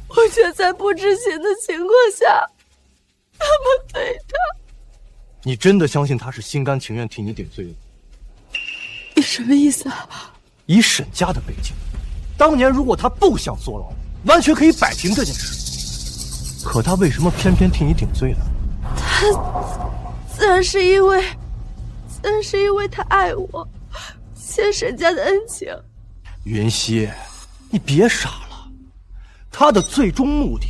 我却在不知情的情况下那么对他。你真的相信他是心甘情愿替你顶罪的？你什么意思啊？以沈家的背景，当年如果他不想坐牢，完全可以摆平这件事。可他为什么偏偏替你顶罪呢？他自然是因为他爱我，欠沈家的恩情。云溪，你别傻了，他的最终目的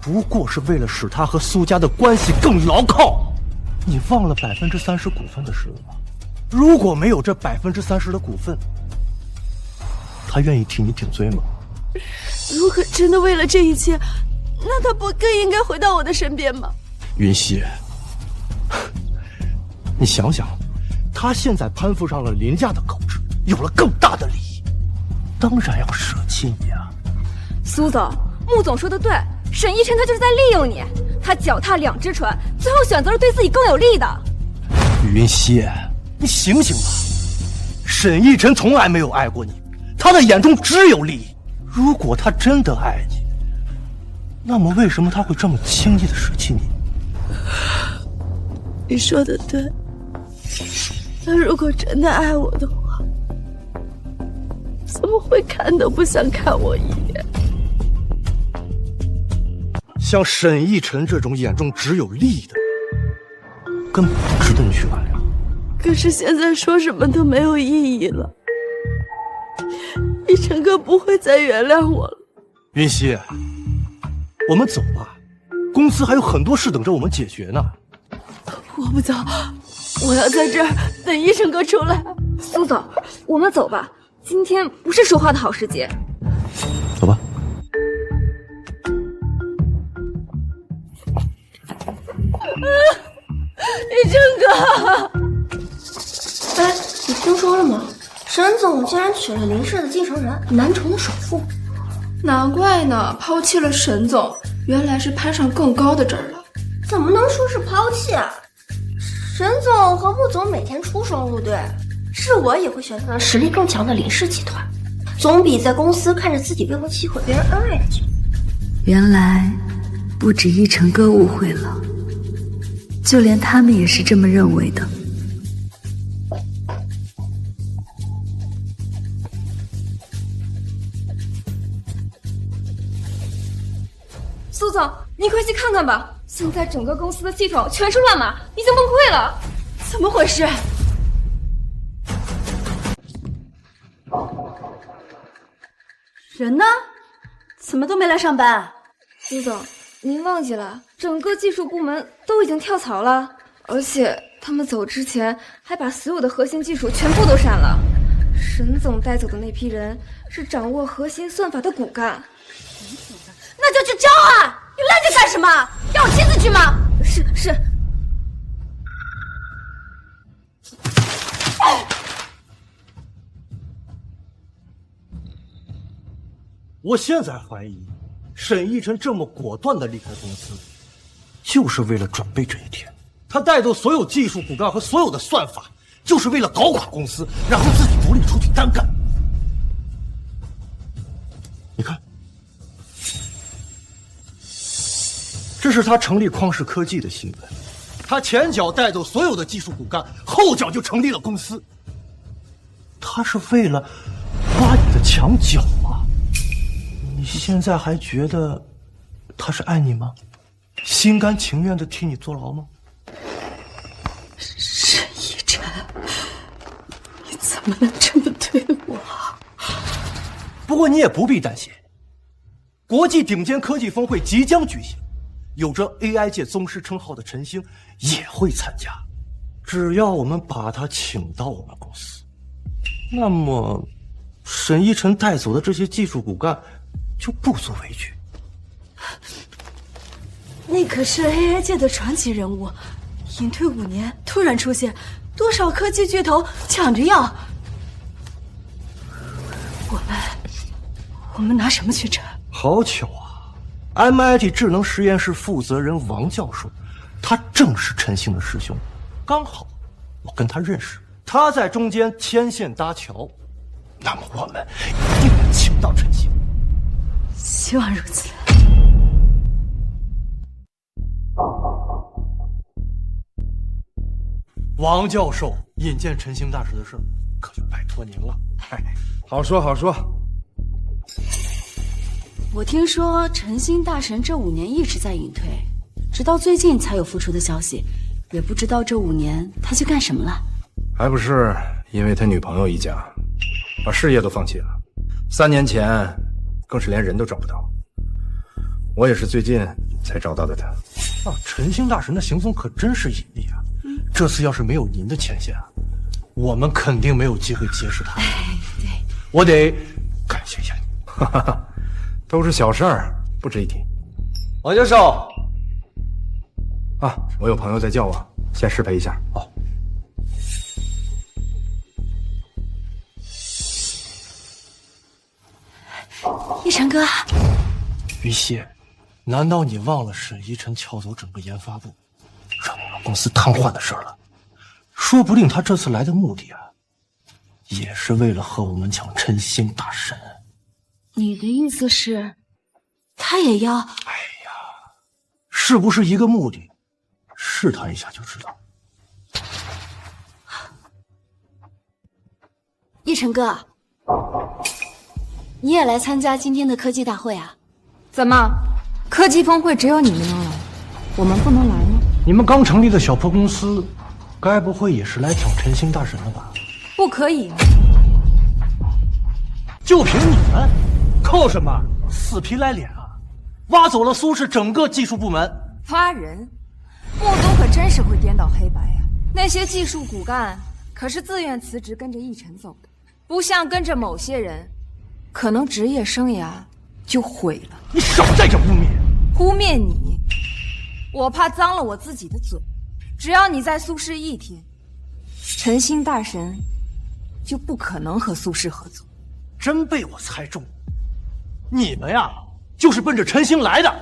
不过是为了使他和苏家的关系更牢靠。你忘了30%股份的事了吗？如果没有这30%的股份，他愿意替你顶罪吗？如果真的为了这一切，那他不更应该回到我的身边吗？云溪，你想想，他现在攀附上了林家的狗志，有了更大的利益，当然要舍弃你啊。苏总，穆总说的对，沈一晨他就是在利用你，他脚踏两只船，最后选择了对自己更有利的。云溪，你醒醒吧！沈一晨从来没有爱过你，他的眼中只有利益。如果他真的爱你，那么为什么他会这么轻易的舍弃你？你说的对，他如果真的爱我的话，怎么会看都不想看我一眼？像沈一晨这种眼中只有利益的人，根本不值得你去原谅。可是现在说什么都没有意义了，一晨哥不会再原谅我了。云溪，我们走吧，公司还有很多事等着我们解决呢。我不走，我要在这儿等一晨哥出来。苏总，我们走吧，今天不是说话的好时节。走吧。一晨哥，哎，你听说了吗？沈总竟然娶了林氏的继承人，南城的首富。难怪呢，抛弃了沈总，原来是攀上更高的枝儿了。怎么能说是抛弃啊？沈总和穆总每天出双入对，是我也会选择实力更强的林氏集团，总比在公司看着自己背后摧毁别人恩爱的强。原来不止一晨哥误会了，就连他们也是这么认为的。苏总，你快去看看吧，现在整个公司的系统全是乱码，已经崩溃了。怎么回事？人呢？怎么都没来上班？苏总，您忘记了，整个技术部门都已经跳槽了，而且他们走之前还把所有的核心技术全部都删了。沈总带走的那批人是掌握核心算法的骨干。那就去招啊！你愣着干什么？让我亲自去吗？是。我现在怀疑，沈一晨这么果断的离开公司，就是为了准备这一天。他带走所有技术骨干和所有的算法，就是为了搞垮公司，然后自己独立出去单干。你看，这是他成立匡氏科技的新闻。他前脚带走所有的技术骨干，后脚就成立了公司。他是为了挖你的墙角吗？你现在还觉得他是爱你吗？心甘情愿的替你坐牢吗？沈一晨，你怎么能这么对我？不过你也不必担心，国际顶尖科技峰会即将举行，有着 AI 界宗师称号的陈星也会参加。只要我们把他请到我们公司，那么沈一晨带走的这些技术骨干就不足为惧。那可是 AI 界的传奇人物，隐退5年突然出现，多少科技巨头抢着要。我们拿什么去争？好巧啊 ！MIT 智能实验室负责人王教授，他正是陈星的师兄，刚好我跟他认识，他在中间牵线搭桥，那么我们一定能请到陈星。希望如此。王教授引荐陈星大师的事，可就拜托您了。好说好说。我听说陈星大神这5年一直在隐退，直到最近才有复出的消息，也不知道这5年他去干什么了。还不是因为他女朋友一家，把事业都放弃了。3年前，更是连人都找不到。我也是最近才找到的他。陈星大神的行踪可真是隐秘啊！这次要是没有您的牵线，我们肯定没有机会结识他。对，我得感谢一下你。哈哈，都是小事儿，不值一提。王教授，我有朋友在叫我，先失陪一下。一晨哥，于西，难道你忘了沈一晨撬走整个研发部，让我们公司瘫痪的事了？说不定他这次来的目的也是为了和我们抢陈星大神。你的意思是，他也要？是不是一个目的？试探一下就知道。一晨哥，你也来参加今天的科技大会啊？怎么，科技峰会只有你们能来，我们不能来吗？你们刚成立的小破公司，该不会也是来抢陈星大神的吧？不可以。就凭你们，靠什么？死皮赖脸啊！挖走了苏氏整个技术部门。挖人？穆总可真是会颠倒黑白呀！那些技术骨干可是自愿辞职跟着一晨走的，不像跟着某些人，可能职业生涯就毁了。你少在这污蔑！污蔑你？我怕脏了我自己的嘴。只要你在苏氏一天，陈星大神就不可能和苏氏合作。真被我猜中了，你们呀，就是奔着陈星来的。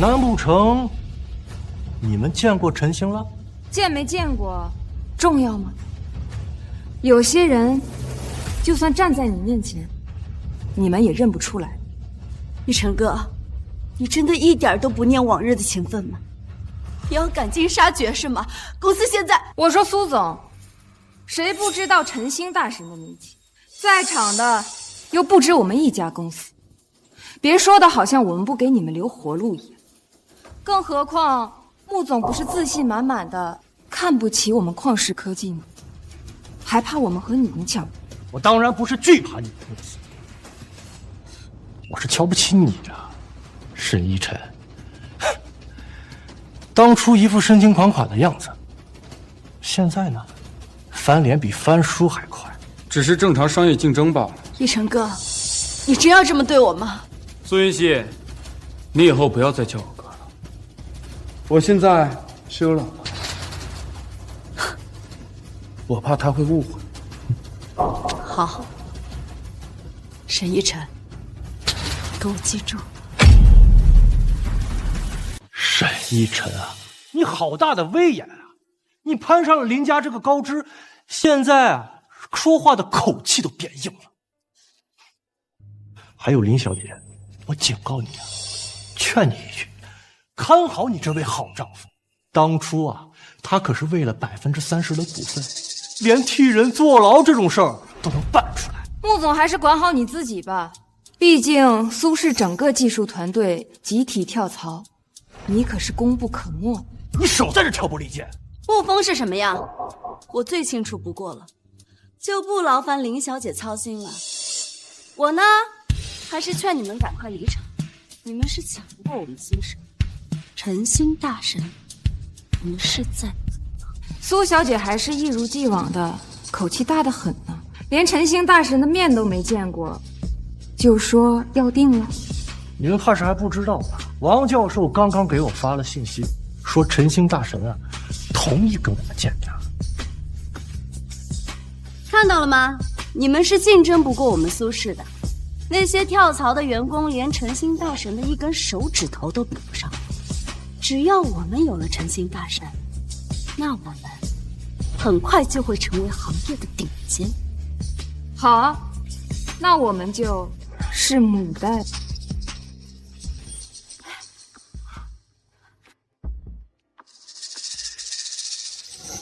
难不成你们见过陈星了？见没见过重要吗？有些人就算站在你面前，你们也认不出来。一晨哥，你真的一点都不念往日的情分吗？你要赶尽杀绝是吗？公司现在……我说苏总，谁不知道陈星大神的名气？在场的又不止我们一家公司，别说的好像我们不给你们留活路一样。更何况穆总不是自信满满的看不起我们旷视科技吗？还怕我们和你们抢？我当然不是惧怕你们公司，我是瞧不起你啊，沈一晨。当初一副深情款款的样子，现在呢，翻脸比翻书还快。只是正常商业竞争罢了。一晨哥，你真要这么对我吗？苏云溪，你以后不要再叫我哥了。我现在是有老婆的，我怕他会误会。好，沈一晨，给我记住。沈一晨啊，你好大的威严啊！你攀上了林家这个高枝，现在说话的口气都变硬了。还有林小姐，我警告你啊，劝你一句，看好你这位好丈夫。当初他可是为了30%的股份，连替人坐牢这种事儿都能办出来。穆总还是管好你自己吧，毕竟苏氏整个技术团队集体跳槽，你可是功不可没。你少在这挑拨离间。沐风是什么样，我最清楚不过了，就不劳烦林小姐操心了。我呢，还是劝你们赶快离场。你们是抢不过我们苏氏，陈星大神，我们势在必得。苏小姐还是一如既往的口气大得很呢，连陈星大神的面都没见过，就说要定了。你们怕是还不知道吧？王教授刚刚给我发了信息，说陈星大神同意跟我们见面。看到了吗？你们是竞争不过我们苏氏的。那些跳槽的员工连陈星大神的一根手指头都比不上。只要我们有了陈星大神，那我们很快就会成为行业的顶尖。好啊，那我们就拭目以待吧。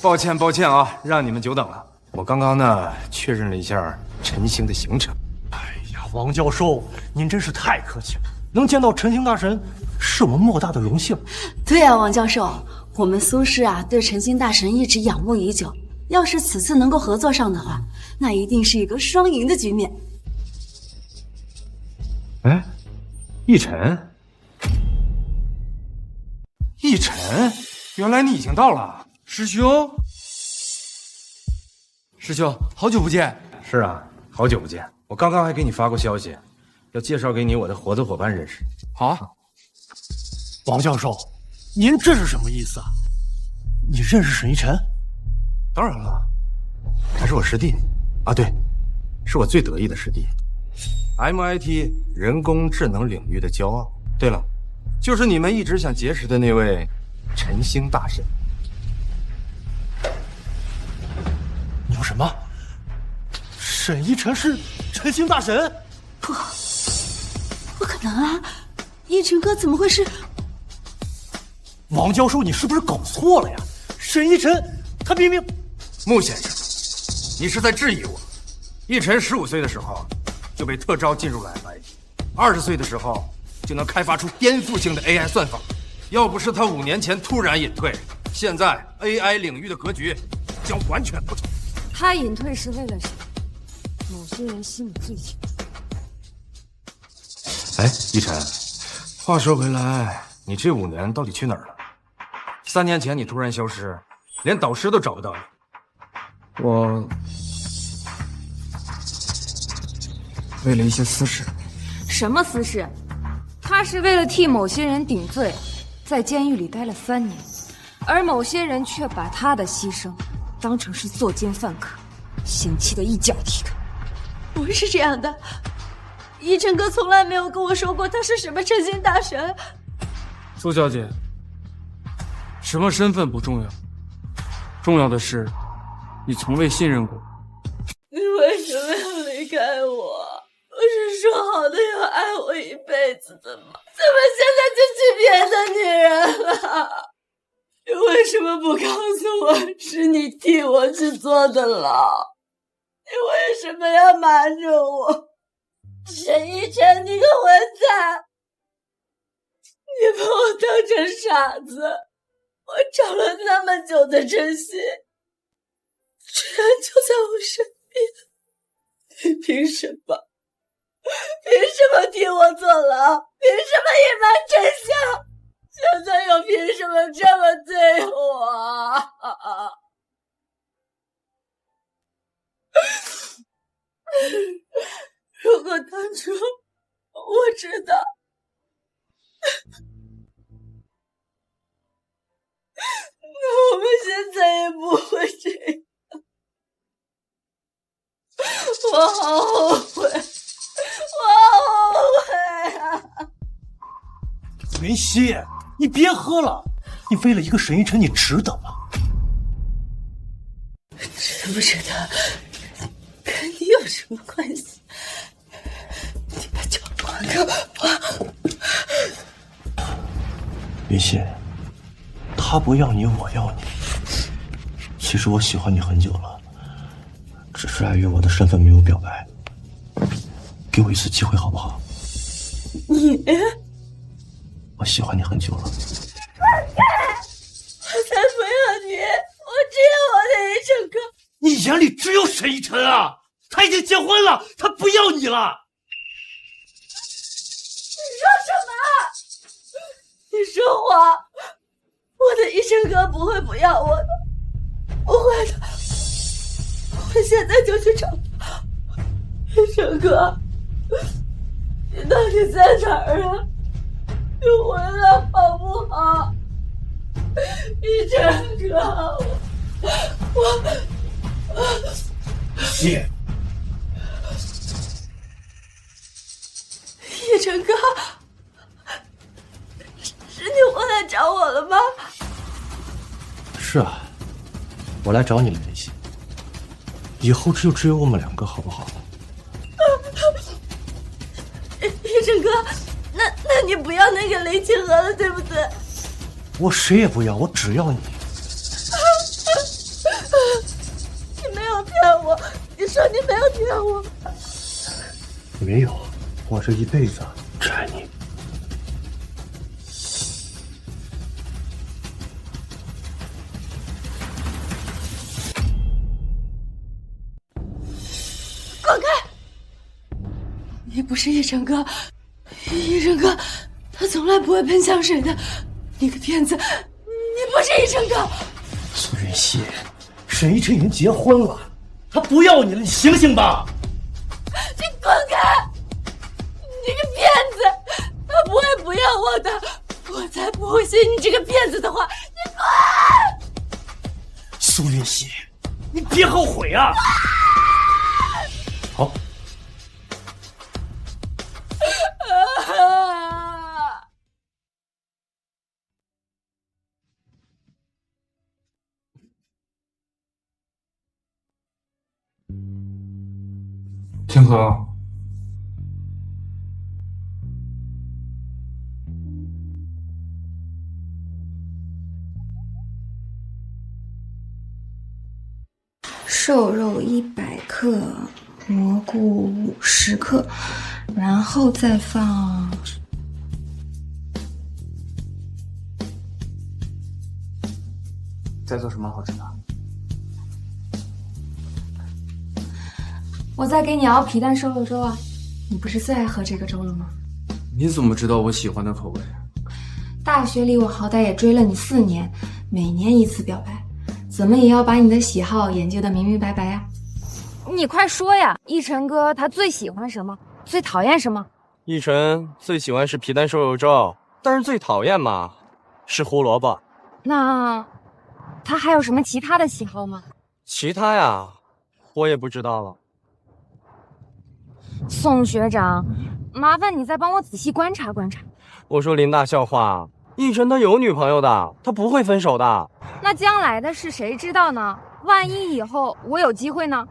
抱歉啊，让你们久等了。我刚刚呢确认了一下陈星的行程。哎呀，王教授，您真是太客气了。能见到陈星大神，是我们莫大的荣幸。对呀，王教授，我们苏氏啊，对陈星大神一直仰慕已久。要是此次能够合作上的话，那一定是一个双赢的局面。哎，奕晨，奕晨，原来你已经到了，师兄。师兄，好久不见。是啊，好久不见。我刚刚还给你发过消息，要介绍给你我的合作伙伴认识。好啊。王教授，您这是什么意思啊？你认识沈一晨？当然了，他是我师弟啊，对，是我最得意的师弟 ，MIT 人工智能领域的骄傲。对了，就是你们一直想结识的那位陈星大神。你说什么？沈一晨是陈星大神？不可能啊！一晨哥怎么会是？王教授，你是不是搞错了呀？沈一晨，他明明……穆先生，你是在质疑我？奕晨15岁的时候就被特招进入了 MIT，20岁的时候就能开发出颠覆性的 AI 算法。要不是他5年前突然隐退，现在 AI 领域的格局将完全不同。他隐退是为了什么？某些人心里最清楚。哎，奕晨，话说回来，你这5年到底去哪儿了？3年前你突然消失，连导师都找不到你。我为了一些私事。什么私事？他是为了替某些人顶罪，在监狱里待了3年，而某些人却把他的牺牲当成是作奸犯科，嫌弃的一脚踢开。不是这样的，一晨哥从来没有跟我说过他是什么陈星大神。苏小姐，什么身份不重要，重要的是你从未信任过我。你为什么要离开我？不是说好的要爱我一辈子的吗？怎么现在就去别的女人了？你为什么不告诉我是你替我去坐的牢？你为什么要瞒着我？沈一晨，你个混蛋！你把我当成傻子，我找了那么久的真心，居然就在我身边，你凭什么？凭什么替我坐牢？凭什么隐瞒真相？现在又凭什么这么对我？如果当初我知道，那我们现在也不会这样。我好后悔，我好后悔啊！云溪，你别喝了，你为了一个沈一晨，你值得吗？值不值得，跟你有什么关系？你把酒还给我！云溪，他不要你，我要你。其实我喜欢你很久了，只是碍于我的身份没有表白。给我一次机会好不好？你，我喜欢你很久了。我才不要你，我只要我的一晨哥。你眼里只有沈一晨啊！他已经结婚了，他不要你了。你说什么？你说谎！我的一晨哥不会不要我的，不会的。我现在就去找他。一晨哥，你到底在哪儿啊？你回来好不好？一晨哥，谢。一晨哥，是你回来找我了吗？是啊，我来找你了，林夕。以后就只有我们2个，好不好？一晨哥，那你不要那个雷清河了，对不对？我谁也不要，我只要你。你没有骗我，你说你没有骗我。没有，我这一辈子只爱你。滚开！你不是奕晨哥，奕晨哥，他从来不会喷香水的。你个骗子，你不是奕晨哥。苏云溪，沈一晨已经结婚了，他不要你了，你醒醒吧！你滚开！你个骗子，他不会不要我的，我才不会信你这个骗子的话。你滚！苏云溪，你别后悔啊！好。清河，瘦肉100克，蘑菇50克，然后再放在做什么好吃的？我在给你熬皮蛋瘦肉粥啊，你不是最爱喝这个粥了吗？你怎么知道我喜欢的口味？大学里我好歹也追了你4年，每年1次表白，怎么也要把你的喜好研究得明明白白呀。你快说呀，奕晨哥他最喜欢什么，最讨厌什么？奕晨最喜欢是皮蛋瘦肉粥，但是最讨厌嘛是胡萝卜。那他还有什么其他的喜好吗？其他呀，我也不知道了。宋学长，麻烦你再帮我仔细观察观察。我说林大校话，奕晨他有女朋友的，他不会分手的。那将来的事谁知道呢？万一以后我有机会呢？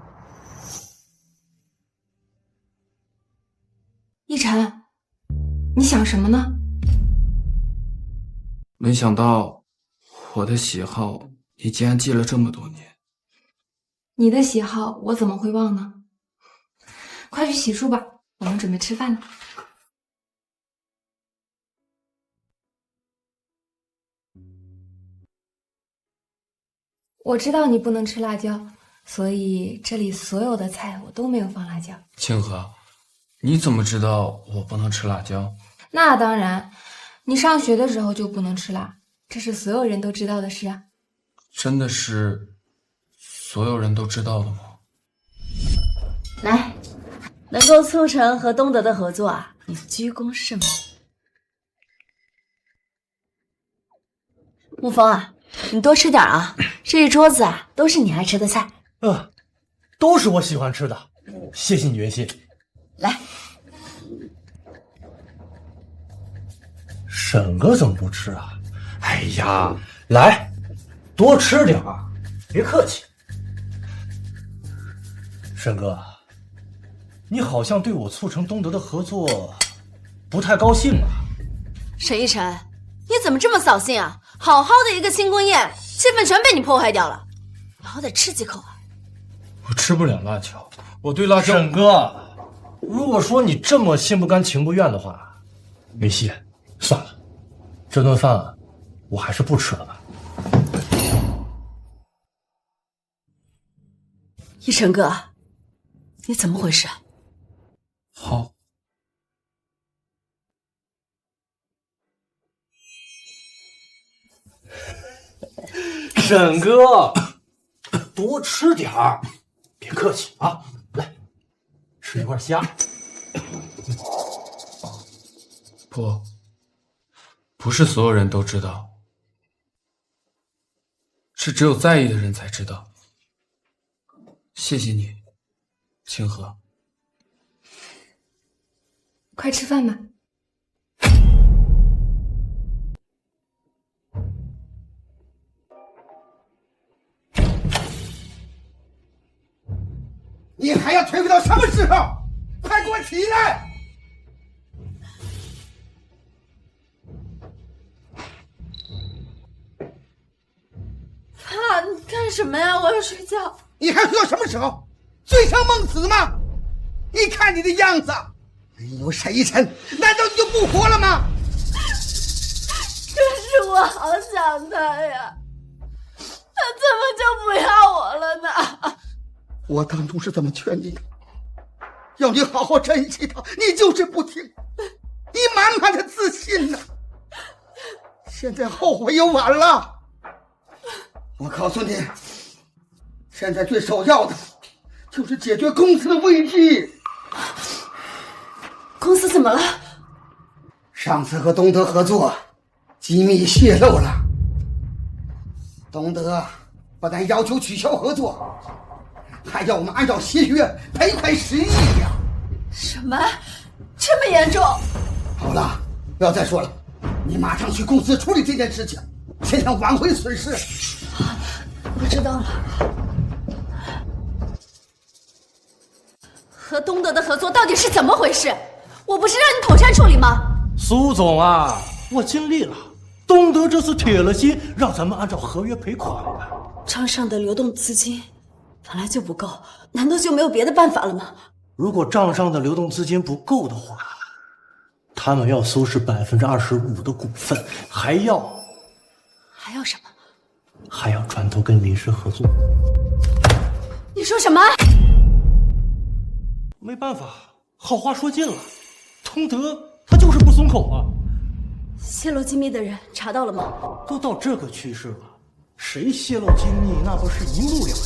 奕晨，你想什么呢？没想到我的喜好你竟然记了这么多年。你的喜好我怎么会忘呢？快去洗漱吧，我们准备吃饭了。我知道你不能吃辣椒，所以这里所有的菜我都没有放辣椒。清河，你怎么知道我不能吃辣椒？那当然，你上学的时候就不能吃辣，这是所有人都知道的事啊。真的是所有人都知道的吗？来，能够促成和东德的合作啊，你居功甚伟。沐风啊，你多吃点啊，这一桌子啊都是你爱吃的菜。都是我喜欢吃的，谢谢你云溪。来，沈哥怎么不吃啊？哎呀，来，多吃点啊，别客气。沈哥，你好像对我促成东德的合作不太高兴啊。沈奕晨，你怎么这么扫兴啊？好好的一个庆功宴，气氛全被你破坏掉了。你好歹吃几口啊！我吃不了辣椒，我对辣椒……沈哥，如果说你这么心不甘情不愿的话，云溪，算了，这顿饭我还是不吃了吧。奕晨哥，你怎么回事？好。沈哥，多吃点儿，别客气啊！来，吃一块虾。不是所有人都知道，是只有在意的人才知道。谢谢你，清河。快吃饭吧。你还要颓废到什么时候？快给我起来！爸，你干什么呀？我要睡觉。你还睡到什么时候？醉生梦死吗？你看你的样子，没有沈一晨，难道你就不活了吗？可是我好想他呀，他怎么就不要我了呢？我当初是怎么劝你的？要你好好珍惜他，你就是不听，你满满的自信呢。现在后悔又晚了。我告诉你，现在最首要的就是解决公司的危机。公司怎么了？上次和东德合作，机密泄露了。东德不但要求取消合作，还要我们按照协约赔款10亿呀！什么？这么严重？好了，不要再说了，你马上去公司处理这件事情，尽量挽回损失。我知道了。和东德的合作到底是怎么回事？我不是让你统筹处理吗？苏总啊，我尽力了。东德这次铁了心让咱们按照合约赔款的。账上的流动资金本来就不够，难道就没有别的办法了吗？如果账上的流动资金不够的话，他们要苏氏25%的股份，还要什么？还要转头跟林氏合作。你说什么？没办法，好话说尽了，东德他就是不松口啊。泄露机密的人查到了吗？都到这个趋势了，谁泄露机密那不是一目了然吗？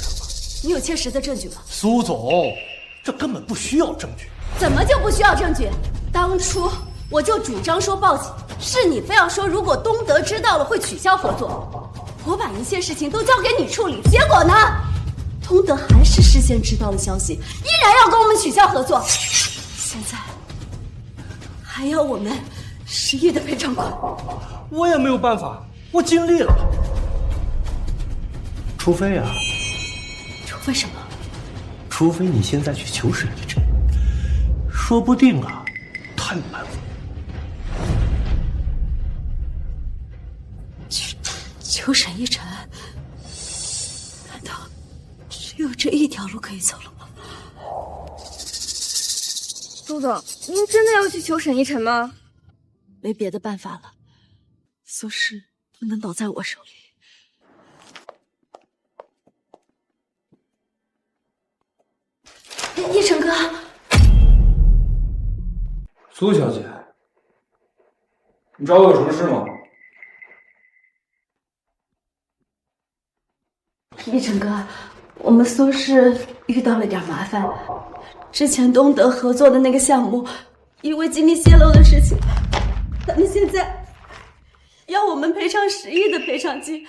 你有切实的证据吗？苏总，这根本不需要证据。怎么就不需要证据？当初我就主张说报警，是你非要说如果东德知道了会取消合作。我把一切事情都交给你处理，结果呢？东德还是事先知道了消息，依然要跟我们取消合作。现在还要我们10亿的赔偿款。我也没有办法，我尽力了。除非啊，除非什么？除非你现在去求沈一晨，说不定啊，他有办法。求沈一晨？难道只有这一条路可以走了吗？苏总，您真的要去求沈一晨吗？没别的办法了，苏氏不能倒在我手里。一晨哥，苏小姐，你找我有什么事吗？一晨哥，我们苏氏遇到了点麻烦。之前东德合作的那个项目，因为机密泄露的事情，他们现在要我们赔偿10亿的赔偿金，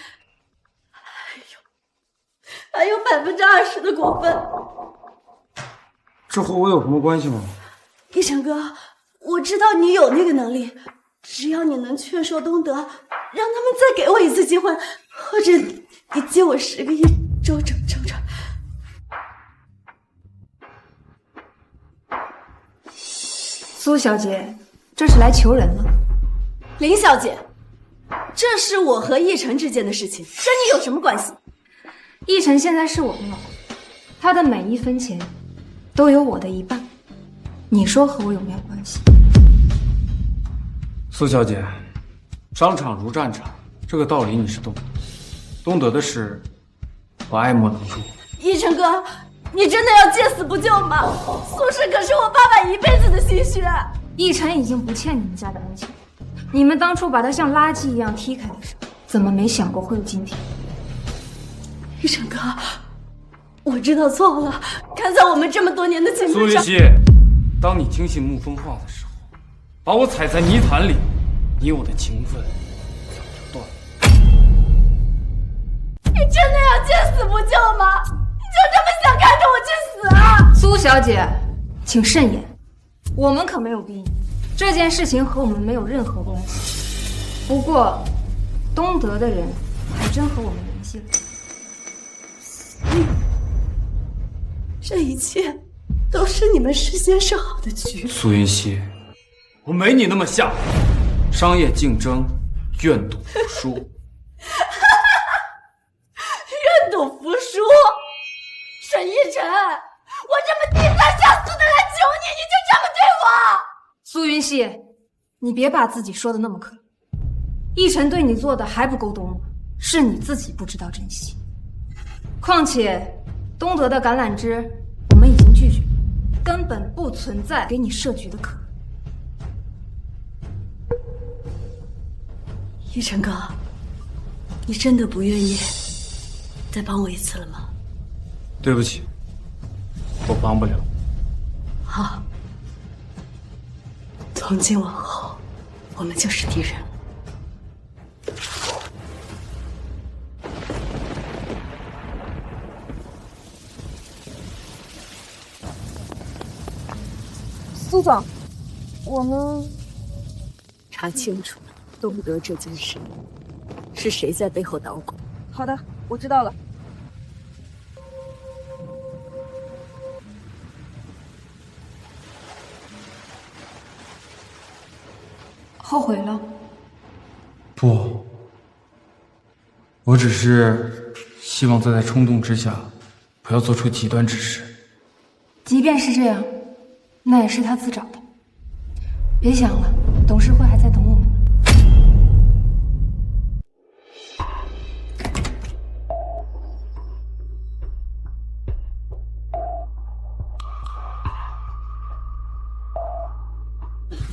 还有20%的股份。这和我有什么关系吗？一晨哥，我知道你有那个能力，只要你能劝说东德，让他们再给我一次机会，或者你借我10个亿周转。苏小姐，这是来求人了。林小姐，这是我和奕晨之间的事情，跟你有什么关系？奕晨现在是我的老公，他的每一分钱都有我的一半，你说和我有没有关系？苏小姐，商场如战场，这个道理你是懂的。东德的事，我爱莫能助。奕晨哥，你真的要见死不救吗？苏氏可是我爸爸一辈子的心血。奕晨已经不欠你们家的恩情，你们当初把他像垃圾一样踢开的时候，怎么没想过会有今天？奕晨哥，我知道错了，看在我们这么多年的情分上。苏云溪，当你听信沐风话的时候，把我踩在泥潭里，你我的情分就断了。你真的要见死不救吗？你就这么想看着我去死啊？苏小姐，请慎言，我们可没有逼你，这件事情和我们没有任何关系。不过，东德的人还真和我们联系了。这一切都是你们事先设好的局。苏云溪，我没你那么下流。商业竞争，愿赌服输。愿赌服输？沈一晨，我这么低三下四的来求你，你就这么对我？苏云溪，你别把自己说的那么可。奕晨对你做的还不够多吗？是你自己不知道珍惜。况且，东德的橄榄枝我们已经拒绝，根本不存在给你设局的可能。奕晨哥，你真的不愿意再帮我一次了吗？对不起，我帮不了。好，从今往后，我们就是敌人。苏总，我们查清楚东德这件事是谁在背后捣鼓。好的，我知道了。后悔了？不，我只是希望在冲动之下，不要做出极端之事。即便是这样，那也是他自找的。别想了，董事会还在等我们。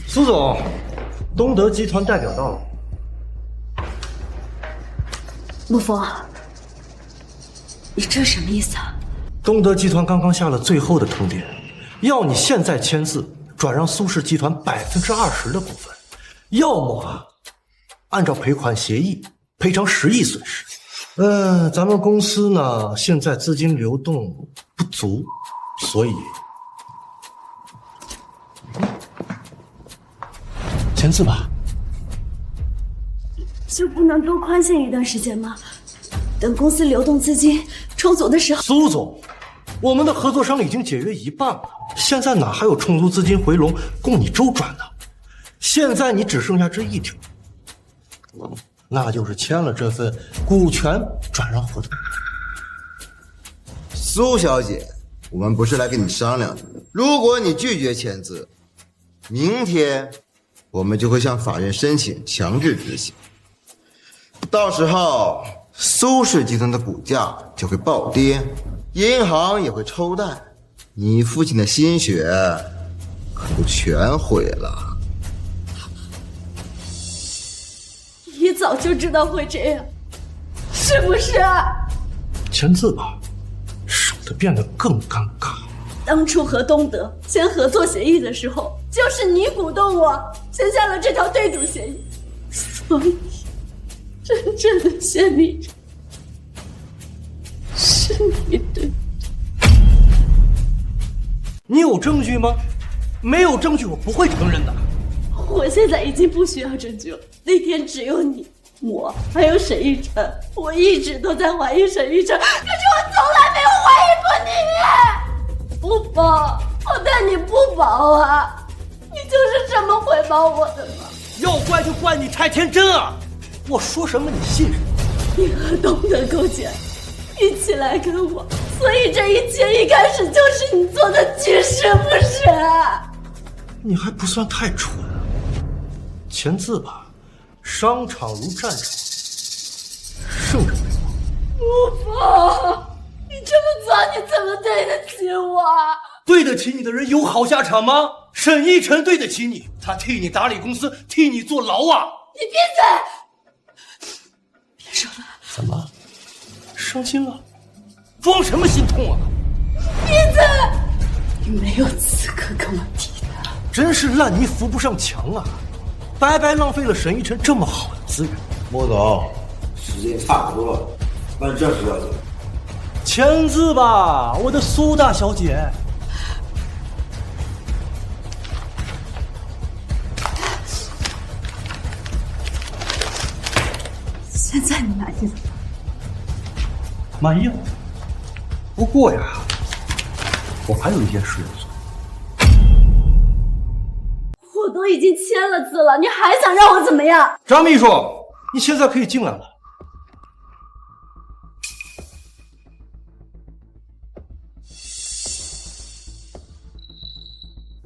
苏总，东德集团代表到了。陆枫，你这什么意思啊？东德集团刚刚下了最后的通牒，要你现在签字转让苏氏集团20%的股份，要么按照赔款协议赔偿10亿损失。咱们公司呢现在资金流动不足，所以签字吧。就不能多宽限一段时间吗？等公司流动资金充足的时候。苏总，我们的合作商已经解约一半了，现在哪还有充足资金回笼供你周转呢？现在你只剩下这一条，那就是签了这份股权转让合同。苏小姐，我们不是来跟你商量的。如果你拒绝签字，明天我们就会向法院申请强制执行。到时候苏氏集团的股价就会暴跌，银行也会抽贷，你父亲的心血可就全毁了。你早就知道会这样，是不是？签字吧，省得变得更尴尬。当初和东德签合作协议的时候，就是你鼓动我签下了这条对赌协议，所以真正的先例者是你，对不对？你有证据吗？没有证据，我不会承认的。我现在已经不需要证据了。那天只有你、我还有沈玉晨，我一直都在怀疑沈玉晨，可是我从来没有怀疑过你。不保，我但你不保啊！你就是这么回报我的吗？要怪就怪你太天真啊！我说什么你信什么？你和东德勾结，一起来跟我，所以这一切一开始就是你做的局，是不是？你还不算太蠢。签字吧，商场如战场，胜者为王。陆枫，你这么做，你怎么对得起我？对得起你的人有好下场吗？沈一晨对得起你，他替你打理公司，替你坐牢啊！你闭嘴！别说了。怎么，伤心了？装什么心痛啊？闭嘴！你没有资格跟我提他。真是烂泥扶不上墙啊！白白浪费了沈一晨这么好的资源。莫总，时间差不多了，办正事要紧。签字吧，我的苏大小姐。现在你满意了？满意了。不过呀，我还有一件事要做。我都已经签了字了，你还想让我怎么样？张秘书，你现在可以进来了。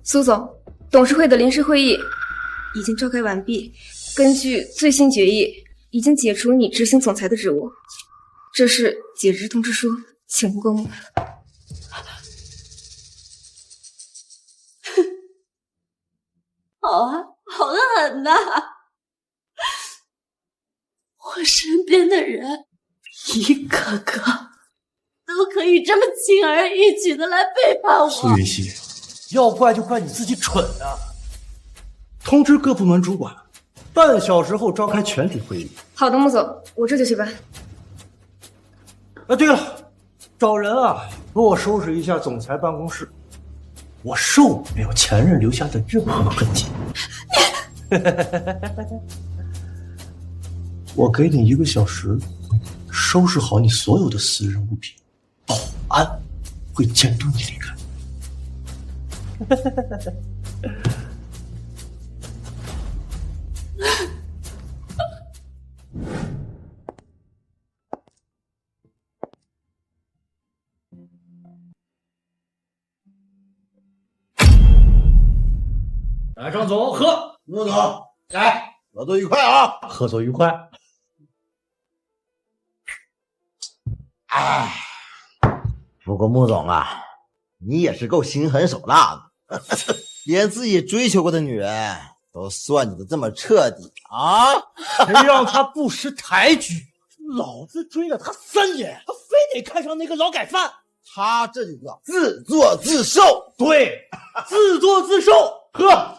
苏总，董董事会的临时会议已经召开完毕，根据最新决议，已经解除你执行总裁的职务。这是解职通知书，请您过目。好啊，好得很呐！我身边的人一个个都可以这么轻而易举的来背叛我。苏云溪，要怪就怪你自己蠢啊！通知各部门主管，半小时后召开全体会议。好的，穆总，我这就去办。哎，对了，找人啊，帮我收拾一下总裁办公室，我受不了前任留下的任何痕迹。我给你1个小时，收拾好你所有的私人物品，保安会监督你离开。来，张总喝，穆总来，合作愉快啊！合作愉快。哎，不过穆总啊，你也是够心狠手辣的，连自己追求过的女人都算计的这么彻底啊！谁让他不识抬举？老子追了他3年，他非得看上那个劳改犯。他这就叫自作自受。对，自作自受。喝。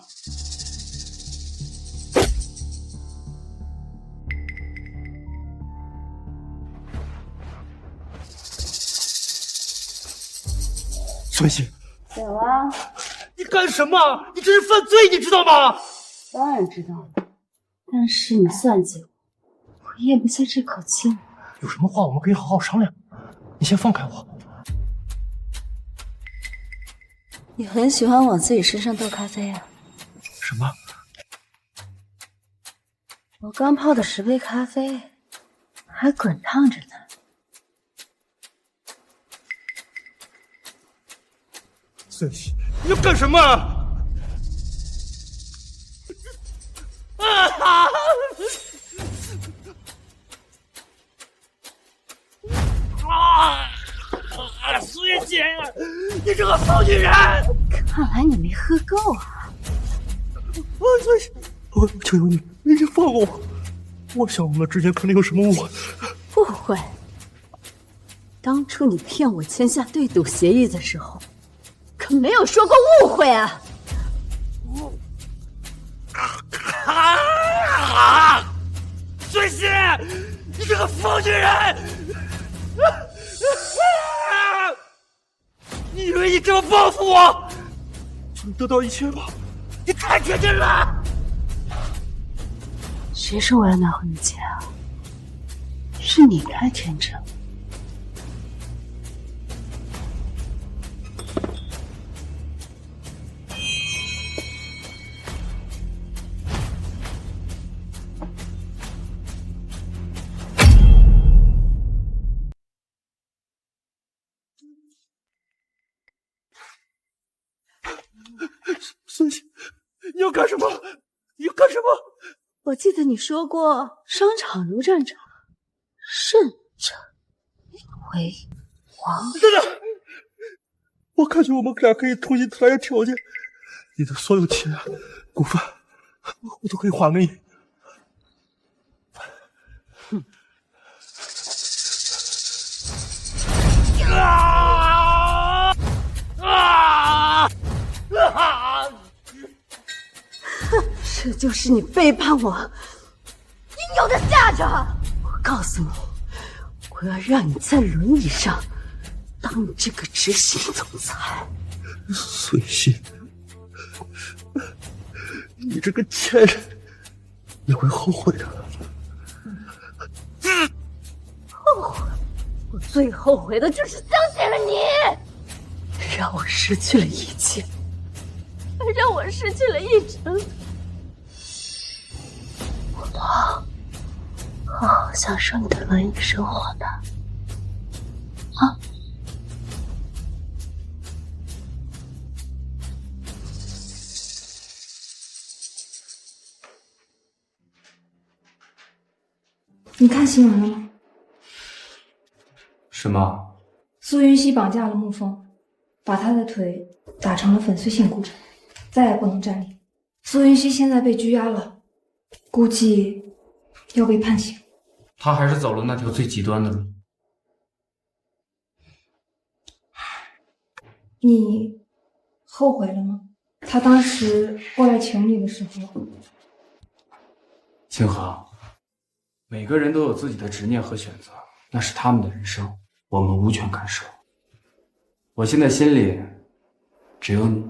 孙兴，有啊，你干什么？你这是犯罪，你知道吗？当然知道了，但是你算计我咽不下这口气。有什么话我们可以好好商量。你先放开我。你很喜欢往自己身上倒咖啡啊？什么？我刚泡的10杯咖啡，还滚烫着呢。孙熙，你要干什么？苏月姐，你这个疯女人！看来你没喝够啊！我求求你，你放过我！我想我们之间肯定有什么误会。误会？当初你骗我签下对赌协议的时候，可没有说过误会啊！孙熙，你这个疯女人！你以为你这么报复我，就能得到一切吗？你太天真了！谁说我要拿回你钱啊？是你太天真了。孙熙，你要干什么？你要干什么？我记得你说过，商场如战场，胜者为王。等等，我感觉我们俩可以重新谈条件，你的所有钱、股份，我都可以还给你。哼！这就是你背叛我应有的下场！我告诉你，我要让你在轮椅上当你这个执行总裁。孙熙，你这个贱人，你会后悔的。后悔？我最后悔的就是相信了你，让我失去了一切，还让我失去了一成。我好好享受你的轮椅生活的啊！你看新闻了吗？什么？苏云溪绑架了沐风，把他的腿打成了粉碎性骨折，再也不能站立。苏云溪现在被拘押了，估计要被判刑。他还是走了那条最极端的路。你后悔了吗？他当时过来求你的时候，清河，每个人都有自己的执念和选择，那是他们的人生，我们无权干涉。我现在心里只有你。